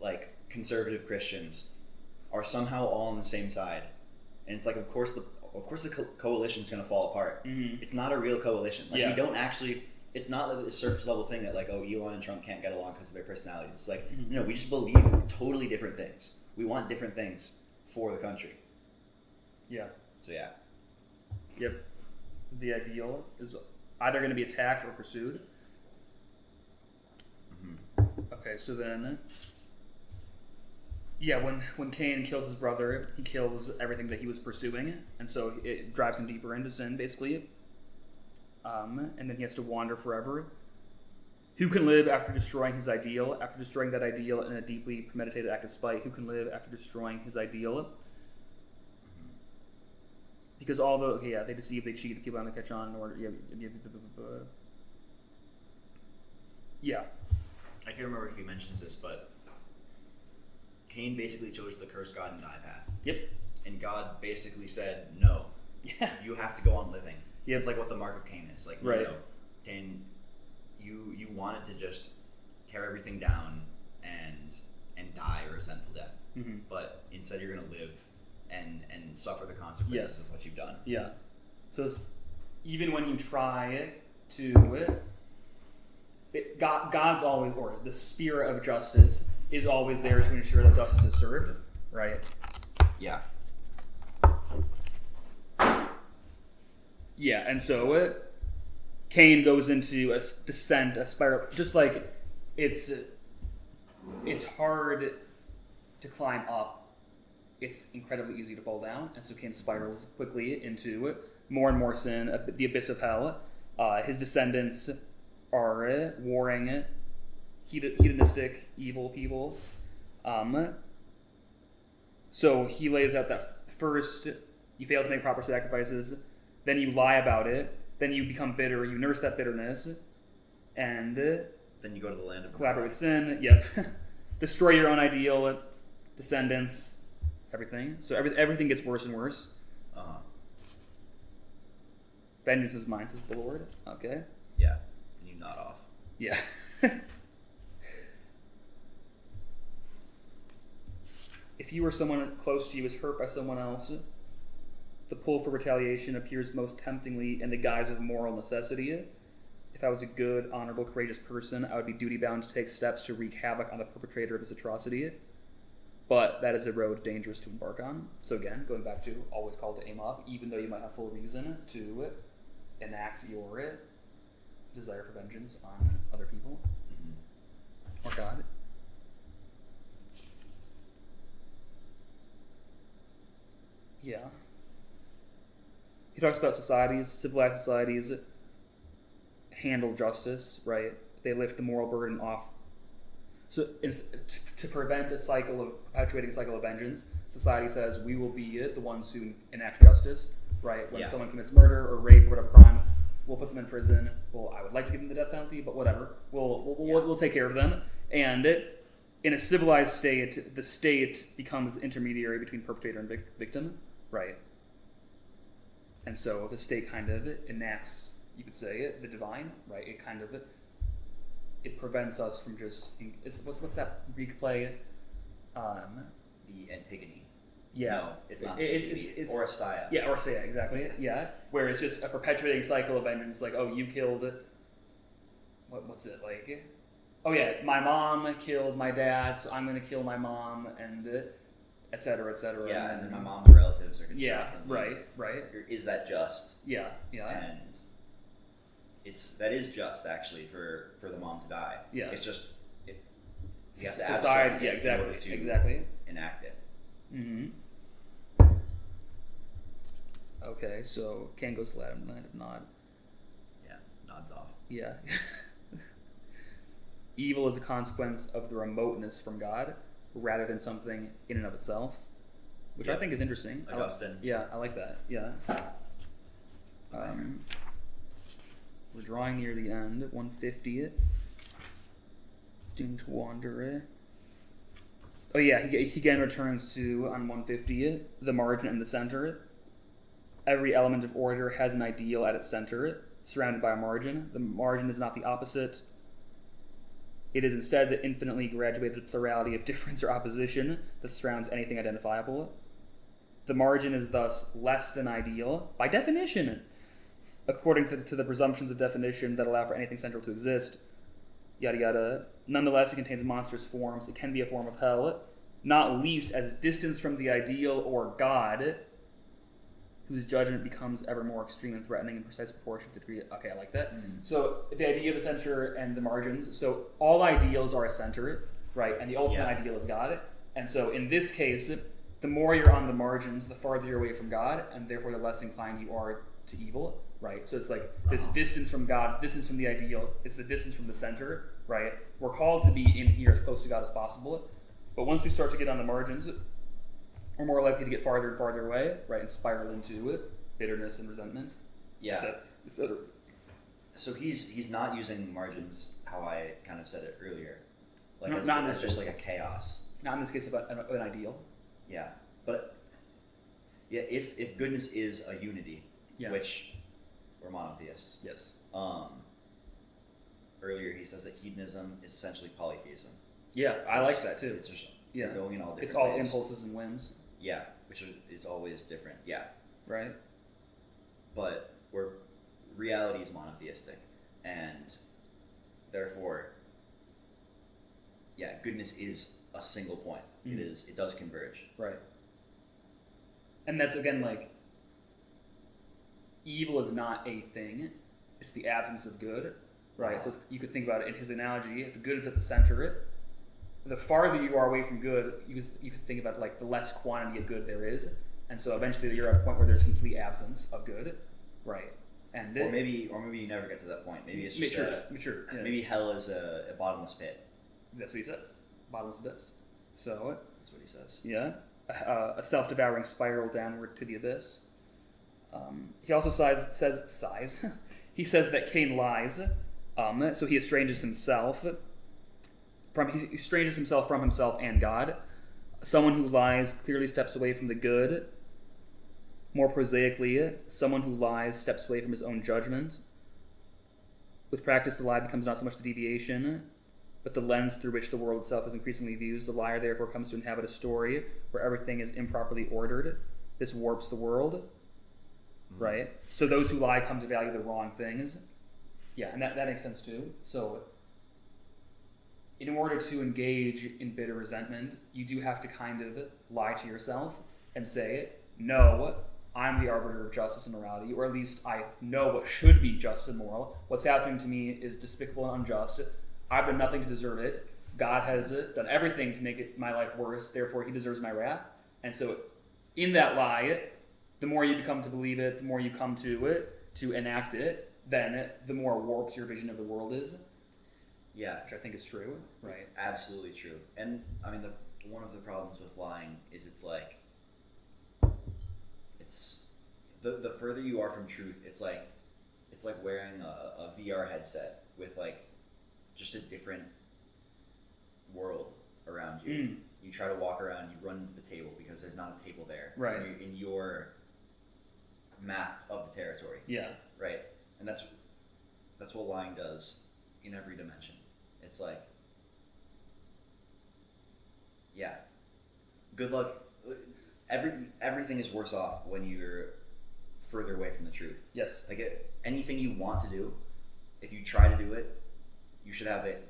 like conservative Christians are somehow all on the same side, and it's like of course the coalition is going to fall apart. It's not a real coalition. Like we don't actually. It's not a surface level thing that like Elon and Trump can't get along because of their personalities. It's like we just believe totally different things. We want different things for the country. Yeah. So yeah. Yep. The ideal is either going to be attacked or pursued. Okay, so then. Yeah, when Cain kills his brother, he kills everything that he was pursuing, and so it drives him deeper into sin, basically. And then he has to wander forever. Who can live after destroying his ideal? After destroying that ideal in a deeply premeditated act of spite, who can live after destroying his ideal? Because although, they deceive, they cheat, they keep on, they catch on, or yeah. I can't remember if he mentions this, but Cain basically chose the curse God and die path. Yep. And God basically said, no. Yeah. You have to go on living. Yeah. It's like what the mark of Cain is. Like, right. Cain, you wanted to just tear everything down and die a resentful death. But instead you're going to live and suffer the consequences of what you've done. Yeah. So even when you try to God's always, or the spirit of justice is always there to ensure that justice is served, right? Yeah. Yeah, and so Cain goes into a descent, a spiral, just like it's hard to climb up, it's incredibly easy to fall down, and so Cain spirals quickly into more and more sin, the abyss of hell. His descendants are warring, hedonistic, evil people. So he lays out that first, you fail to make proper sacrifices, then you lie about it, then you become bitter, you nurse that bitterness, and then you go to the land of collaborate with sin. Yep. Destroy your own ideal, descendants, everything. So everything gets worse and worse. Vengeance is mine, says the Lord. Okay. Yeah. And you nod off. Yeah. If you or someone close to you is hurt by someone else, the pull for retaliation appears most temptingly in the guise of moral necessity. If I was a good, honorable, courageous person, I would be duty-bound to take steps to wreak havoc on the perpetrator of this atrocity. But that is a road dangerous to embark on. So again, going back to always call to aim up, even though you might have full reason to enact your desire for vengeance on other people or God. Yeah. He talks about societies, civilized societies handle justice, right? They lift the moral burden off. So to prevent perpetuating a cycle of vengeance, society says we will be the ones who enact justice, right? When someone commits murder or rape or whatever crime, we'll put them in prison. Well, I would like to give them the death penalty, but whatever. We'll take care of them. And in a civilized state, the state becomes the intermediary between perpetrator and victim, right? And so the state kind of enacts, you could say, the divine, right? It kind of it prevents us from just what's that Greek play? The Antigone. Yeah, no, it's not. It's Oresteia. Yeah, Oresteia, exactly. Yeah, where it's just a perpetuating cycle of vengeance. Like, oh, you killed. What's it like? Oh yeah, my mom killed my dad, so I'm going to kill my mom, and et cetera, et cetera. Yeah, and then my mom's relatives are going to kill me. Right. Is that just? Yeah. And that is just actually for the mom to die. Yeah. It's just you have to society. Yeah, exactly. Enact it. Mm-hmm. Okay, so Cain goes to land of Nod. Yeah, nods off. Yeah. Evil is a consequence of the remoteness from God rather than something in and of itself, which I think is interesting. Augustine. I like that. Yeah. We're drawing near the end. 150. Doomed to wander. Oh yeah, he again returns to, on 150, the margin and the center. Every element of order has an ideal at its center, surrounded by a margin. The margin is not the opposite. It is instead the infinitely graduated plurality of difference or opposition that surrounds anything identifiable. The margin is thus less than ideal, by definition, according to the presumptions of definition that allow for anything central to exist, yada yada. Nonetheless, it contains monstrous forms. It can be a form of hell, not least as distance from the ideal or God, whose judgment becomes ever more extreme and threatening in precise proportion to the degree. Okay, I like that. So the idea of the center and the margins. So all ideals are a center, right? And the ultimate ideal is God. And so in this case, the more you're on the margins, the farther you're away from God, and therefore the less inclined you are to evil, right? So it's like this distance from God, distance from the ideal. It's the distance from the center, right? We're called to be in here as close to God as possible. But once we start to get on the margins, we're more likely to get farther and farther away, right, and spiral into bitterness and resentment. Yeah. Etc. So he's not using margins how I kind of said it earlier. Like not in this just case. Like a chaos. Not in this case about an ideal. Yeah. But if goodness is a unity, which we're monotheists. Yes. Earlier he says that hedonism is essentially polytheism. Yeah, I like that too. It's just going in all different It's all ways. Impulses and whims. Yeah, which is always different. Yeah. Right. But reality is monotheistic, and therefore, goodness is a single point. It does converge. Right. And that's, again, like, evil is not a thing. It's the absence of good. Right. So you could think about it in his analogy. If good is at the center, the farther you are away from good, you could think about, like, the less quantity of good there is. And so eventually you're at a point where there's complete absence of good. Right. And or maybe you never get to that point. Maybe it's just maybe hell is a bottomless pit. That's what he says. Bottomless abyss. So that's what he says. Yeah, a self-devouring spiral downward to the abyss. He also says he says that Cain lies. So he estranges himself from himself and God. Someone who lies clearly steps away from the good. More prosaically, someone who lies steps away from his own judgment. With practice, the lie becomes not so much the deviation, but the lens through which the world itself is increasingly viewed. The liar therefore comes to inhabit a story where everything is improperly ordered. This warps the world, right? So those who lie come to value the wrong things. Yeah, and that makes sense too. So in order to engage in bitter resentment, you do have to kind of lie to yourself and say, no, I'm the arbiter of justice and morality, or at least I know what should be just and moral. What's happening to me is despicable and unjust. I've done nothing to deserve it. God has done everything to make my life worse, therefore he deserves my wrath. And so in that lie, the more you become to believe it, the more you come to enact it, then the more warped your vision of the world is. Yeah. Which I think is true, right? Absolutely true. And I mean, one of the problems with lying is it's the further you are from truth, it's like wearing a VR headset with like just a different world around you. You try to walk around, you run into the table because there's not a table there. Right. In your map of the territory. Yeah. Right. And that's what lying does in every dimension. It's like, yeah, good luck. Everything is worse off when you're further away from the truth. Yes. Like anything you want to do, if you try to do it, you should have it.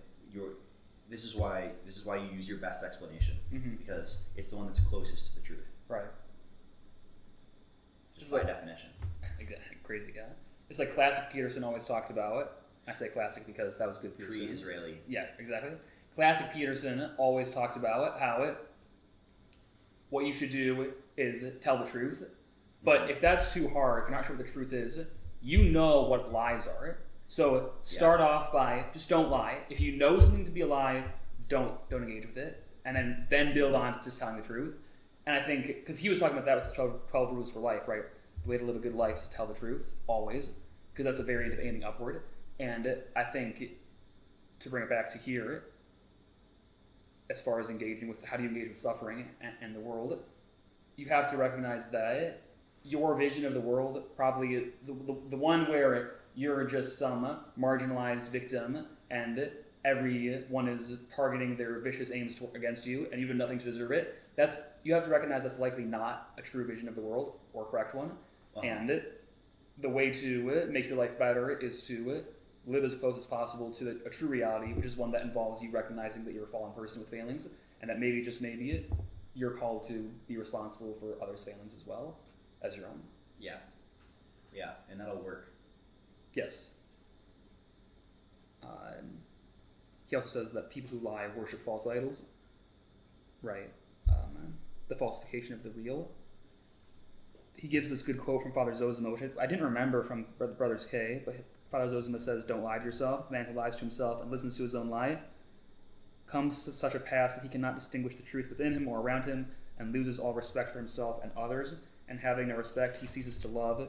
This is why you use your best explanation, because it's the one that's closest to the truth. Right. Just by definition. Crazy guy. It's like classic Peterson always talked about it. I say classic because that was good Peterson. Pre-Israeli. Yeah, exactly. Classic Peterson always talked about what you should do is tell the truth. But if that's too hard, if you're not sure what the truth is, you know what lies are. So start off by just don't lie. If you know something to be a lie, don't engage with it, and then build on to just telling the truth. And I think because he was talking about that with 12 rules for life, right? The way to live a good life is to tell the truth always, because that's a variant of aiming upward. And I think to bring it back to here, as far as engaging with how do you engage with suffering and the world, you have to recognize that your vision of the world, probably the one where you're just some marginalized victim and everyone is targeting their vicious aims against you and you've done nothing to deserve it, you have to recognize that's likely not a true vision of the world or a correct one. And the way to make your life better is to live as close as possible to a true reality, which is one that involves you recognizing that you're a fallen person with failings, and that maybe you're called to be responsible for others' failings as well as your own. Yeah, and that'll work. Yes. He also says that people who lie worship false idols. Right. The falsification of the real. He gives this good quote from Father Zosima, which I didn't remember from Brothers K, but Father Zosima says, "Don't lie to yourself. The man who lies to himself and listens to his own lie comes to such a pass that he cannot distinguish the truth within him or around him and loses all respect for himself and others. And having no respect, he ceases to love.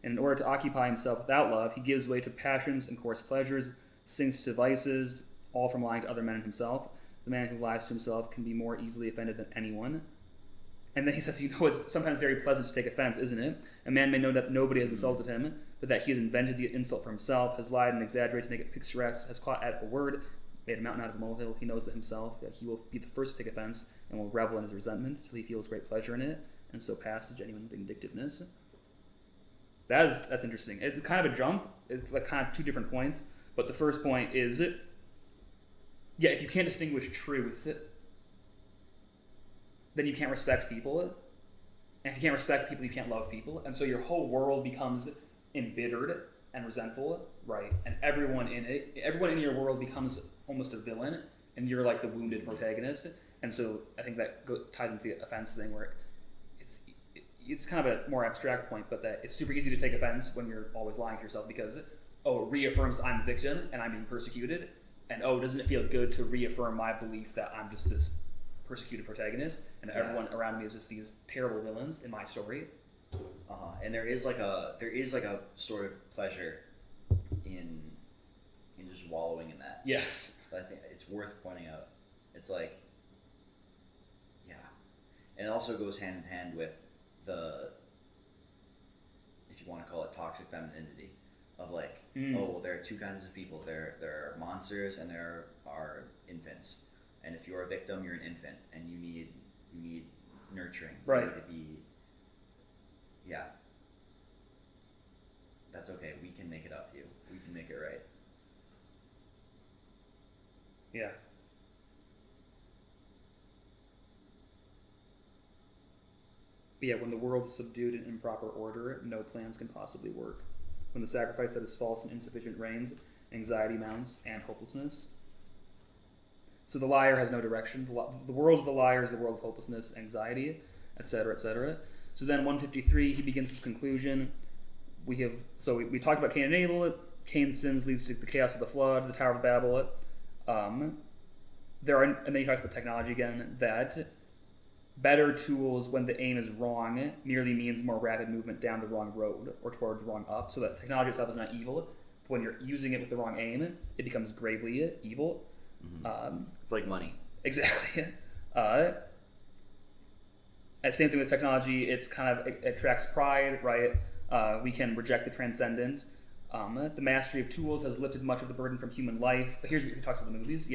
And in order to occupy himself without love, he gives way to passions and coarse pleasures, sinks to vices, all from lying to other men and himself. The man who lies to himself can be more easily offended than anyone." And then he says, it's sometimes very pleasant to take offense, isn't it? A man may know that nobody has insulted him, but that he has invented the insult for himself, has lied and exaggerated to make it picturesque, has caught at a word, made a mountain out of a molehill. He knows that himself, that he will be the first to take offense and will revel in his resentment till he feels great pleasure in it, and so pass to genuine vindictiveness. That's interesting. It's kind of a jump. It's like kind of two different points. But the first point is if you can't distinguish truth, then you can't respect people. And if you can't respect people, you can't love people. And so your whole world becomes embittered and resentful, right? And everyone in your world becomes almost a villain, and you're like the wounded protagonist. And so I think that ties into the offense thing, where it's kind of a more abstract point, but that it's super easy to take offense when you're always lying to yourself because, it reaffirms I'm the victim and I'm being persecuted. And, doesn't it feel good to reaffirm my belief that I'm just this persecuted protagonist and everyone around me is just these terrible villains in my story? And there is like a sort of pleasure in just wallowing in that. Yes. But I think it's worth pointing out. It's like, and it also goes hand in hand with the, if you want to call it, toxic femininity of like, well, there are two kinds of people. There are monsters and there are infants. And if you're a victim, you're an infant, and you need nurturing. Right. You need to be. Yeah. That's okay. We can make it up to you. We can make it right. Yeah. But yeah, when the world is subdued in improper order, no plans can possibly work. When the sacrifice that is false and insufficient reigns, anxiety mounts and hopelessness. So the liar has no direction. The world of the liar is the world of hopelessness, anxiety, etc., etc. So then 153, he begins his conclusion. We talked about Cain and Abel. Cain's sins leads to the chaos of the flood, the Tower of Babel. And then he talks about technology again, that better tools when the aim is wrong merely means more rapid movement down the wrong road or towards wrong up. So that technology itself is not evil, but when you're using it with the wrong aim, it becomes gravely evil. It's like money. Exactly. And same thing with technology. It's kind of, it attracts pride, right? We can reject the transcendent. The mastery of tools has lifted much of the burden from human life. But here's what he talks about the movies.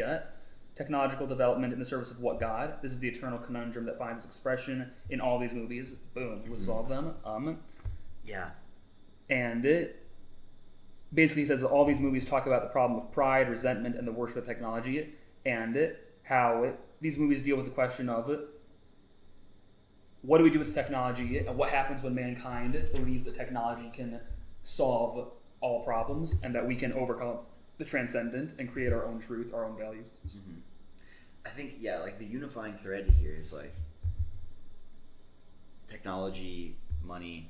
Technological development in the service of what God? This is the eternal conundrum that finds its expression in all these movies. Boom, let's solve them. And it basically says that all these movies talk about the problem of pride, resentment, and the worship of technology, and how these movies deal with the question of what do we do with technology, and what happens when mankind believes that technology can solve all problems, and that we can overcome the transcendent and create our own truth, our own values. Mm-hmm. I think, like the unifying thread here is like technology, money,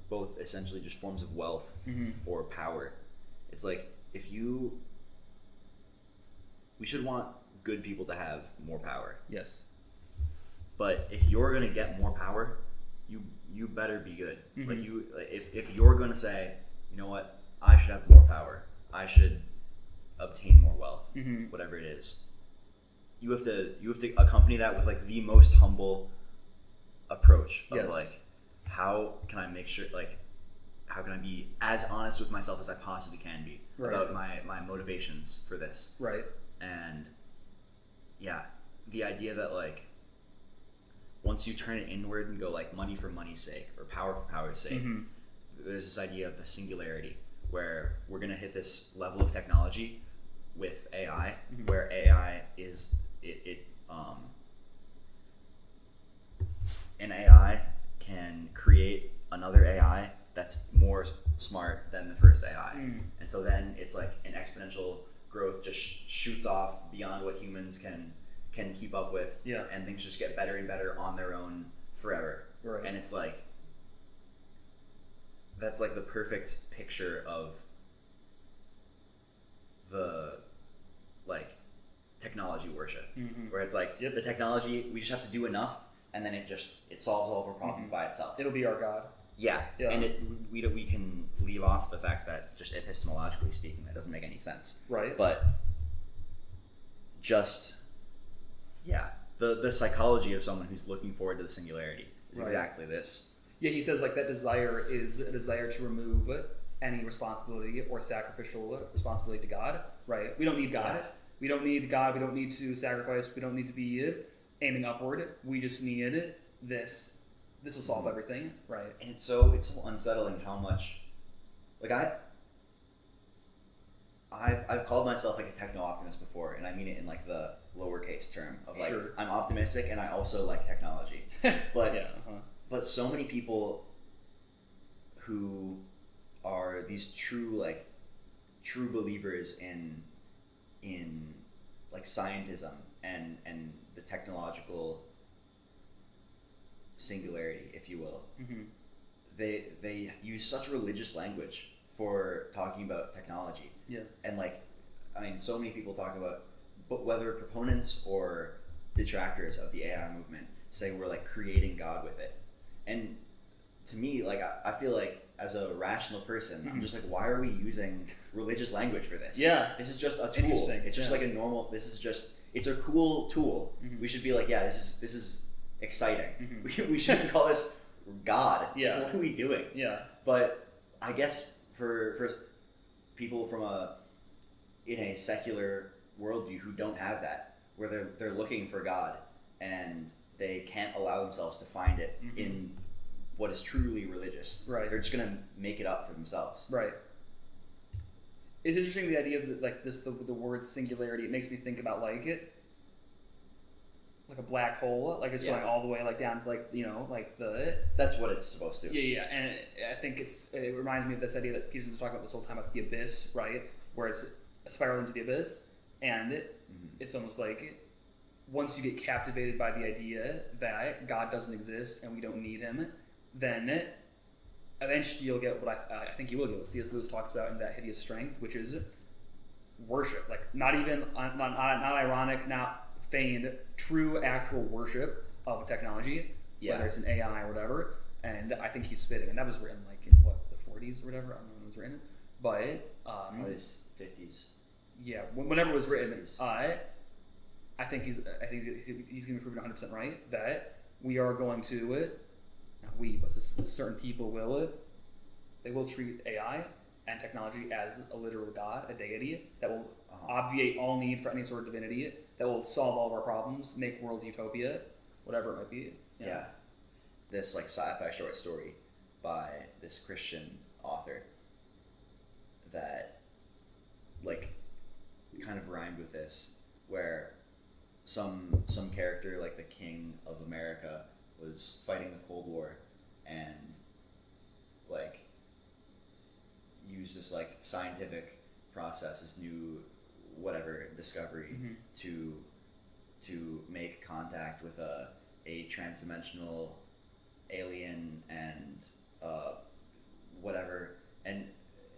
both essentially just forms of wealth or power. It's like we should want good people to have more power. Yes. But if you're gonna get more power, you better be good. Like if you're gonna say, you know what, I should have more power, I should obtain more wealth, whatever it is, you have to accompany that with like the most humble approach of like, how can I make sure, like, how can I be as honest with myself as I possibly can be about my motivations for this, right? And the idea that like once you turn it inward and go like money for money's sake or power for power's sake, there's this idea of the singularity where we're going to hit this level of technology with AI, where AI is an AI can create another AI that's more smart than the first AI, and so then it's like an exponential growth just shoots off beyond what humans can keep up with, and things just get better and better on their own forever, and it's like that's like the perfect picture of the like technology worship, where it's like the technology, we just have to do enough, and then it solves all of our problems by itself. It'll be our God. And we can leave off the fact that just epistemologically speaking, that doesn't make any sense. Right. But just the psychology of someone who's looking forward to the singularity is exactly this. Yeah, he says like that desire is a desire to remove any responsibility or sacrificial responsibility to God. Right. We don't need God. Yeah. We don't need God. We don't need to sacrifice. We don't need to be aiming upward. We just need this. This will solve everything, right? And it's so unsettling how much, like I've called myself like a techno optimist before, and I mean it in like the lowercase term of like I'm optimistic and I also like technology. But but so many people who are these true believers in like scientism and the technological singularity, if you will. They use such religious language for talking about technology. And like, I mean, so many people talk about, but whether proponents or detractors of the AI movement say we're like creating God with it. And to me, like, I feel like as a rational person, I'm just like, why are we using religious language for this? This is just a tool. It's just like a normal, it's a cool tool. We should be like, this is exciting. We shouldn't call this God. Like, what are we doing? But I guess for people in a secular worldview who don't have that, where they're looking for God and they can't allow themselves to find it in what is truly religious. They're just gonna make it up for themselves. It's interesting, the idea that like this the word singularity. It makes me think about like a black hole, like it's going all the way like down to like, you know, like the. That's what it's supposed to. And I think it reminds me of this idea that Peterson was talking about this whole time about the abyss, right? Where it's a spiral into the abyss, and it's almost like once you get captivated by the idea that God doesn't exist and we don't need him, then eventually you'll get what I think you will get what C.S. Lewis talks about in That Hideous Strength, which is worship. Like not ironic, not feigned, true actual worship of technology, whether it's an AI or whatever. And I think he's spitting, and that was written like in what, the 40s or whatever. I don't know when it was written, but probably 50s. Whenever it was written, I think he's going to be proven 100% right that we are going to not we, but certain people will treat AI and technology as a literal god, a deity that will obviate all need for any sort of divinity, that will solve all of our problems, make world utopia, whatever it might be. This like sci-fi short story by this Christian author that like kind of rhymed with this, where some character like the King of America was fighting the Cold War and like use this like scientific process, this new whatever discovery to make contact with a transdimensional alien and whatever. And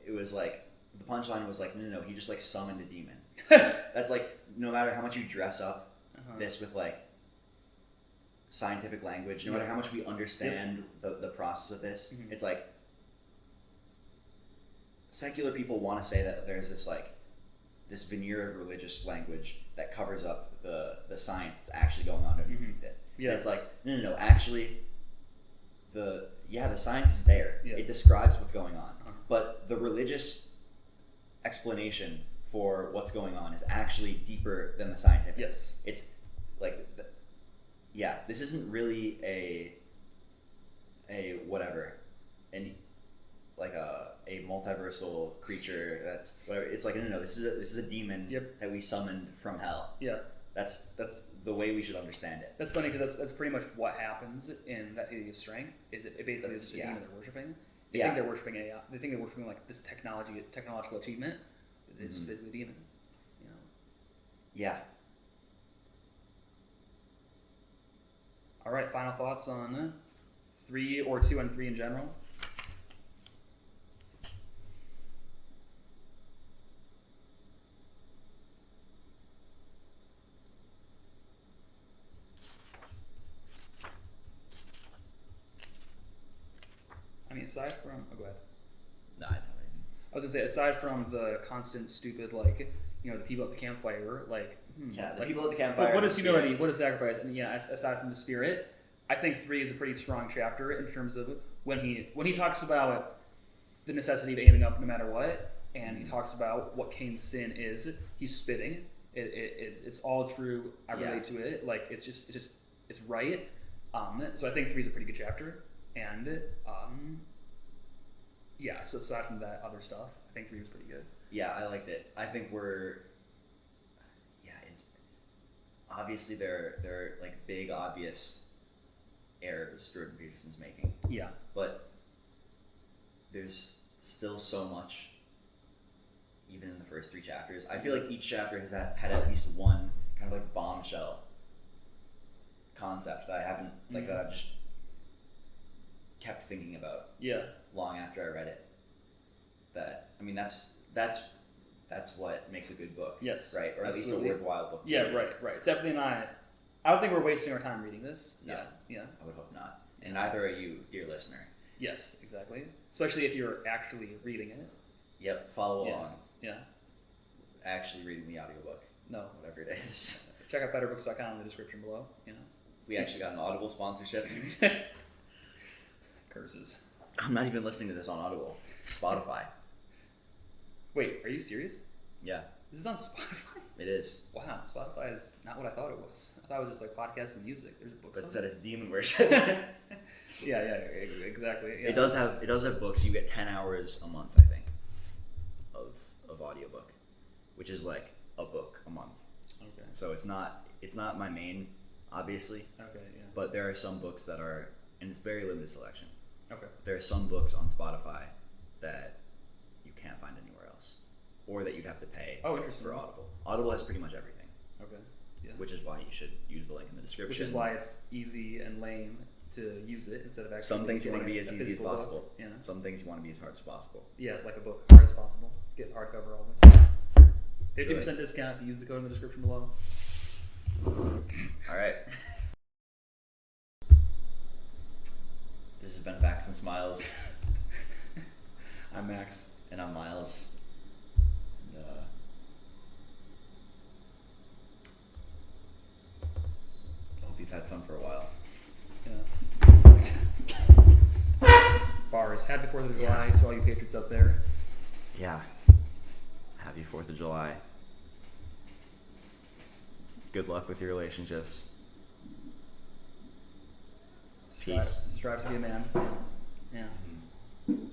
it was like the punchline was like no, he just like summoned a demon. That's like, no matter how much you dress up this with like scientific language, no matter how much we understand the process of this, it's like secular people want to say that there's this like this veneer of religious language that covers up the science that's actually going on underneath it. And it's like no, actually the science is there. It describes what's going on, but the religious explanation for what's going on is actually deeper than the scientific. It's like this isn't really a whatever, and like a multiversal creature that's whatever. It's like no, this is a demon that we summoned from hell. That's the way we should understand it. That's funny because that's pretty much what happens in That Hideous Strength. Is it basically is just a demon they're worshiping? They think they're worshiping AI. They think they're worshiping like this technological achievement. But it's just basically a demon, you know. All right, final thoughts on 3 or 2 and 3 in general. I mean, aside from... Oh, go ahead. No, I don't have anything. I was going to say, aside from the constant stupid, like, you know, the people at the campfire, like... the people at the campfire... What does humility, what is sacrifice? And aside from the spirit, I think 3 is a pretty strong chapter in terms of when he talks about the necessity of aiming up no matter what, and he talks about what Cain's sin is. He's spitting. It's all true. I relate to it. Like, it's right. So I think 3 is a pretty good chapter. And so aside from that other stuff, I think 3 was pretty good. Yeah, I liked it. I think obviously there are like big obvious errors Jordan Peterson's making. Yeah. But there's still so much, even in the first 3 chapters. I feel like each chapter has had at least one kind of like bombshell concept that I haven't like that I've just kept thinking about. Yeah. Long after I read it. That I mean that's what makes a good book. Yes. Right? Or at absolutely. least a worthwhile book. Yeah, right. It's definitely not. I don't think we're wasting our time reading this. No, yeah. I would hope not. And neither are you, dear listener. Yes, exactly. Especially if you're actually reading it. Yep, follow along. Yeah. Actually reading the audiobook. No. Whatever it is. Check out betterbooks.com in the description below. We actually got an Audible sponsorship. Curses. I'm not even listening to this on Audible. Spotify. Wait, are you serious? Yeah. This is on Spotify? It is. Wow, Spotify is not what I thought it was. I thought it was just like podcasts and music. There's books. But said it's demon worship. yeah, exactly. Yeah. It does have books. You get 10 hours a month, I think, of audiobook, which is like a book a month. Okay. So it's not my main, obviously. Okay, yeah. But there are some books that are, and it's very limited selection. Okay. There are some books on Spotify that you can't find anywhere else, or that you'd have to pay. Oh, interesting. For Audible. Audible has pretty much everything. Okay. Yeah. Which is why you should use the link in the description. Which is why it's easy and lame to use it instead of actually. Some things you want to be as easy as possible. Book, you know? Some things you want to be as hard as possible. Yeah, like a book, hard as possible. Get hardcover always. 50% discount if you use the code in the description below. All right. This has been Facts and Smiles. I'm Max. And I'm Miles. And, I hope you've had fun for a while. Yeah. Bars. Happy 4th of July to all you patriots out there. Yeah. Happy 4th of July. Good luck with your relationships. Peace. Strive to be a man. Yeah. Mm-hmm.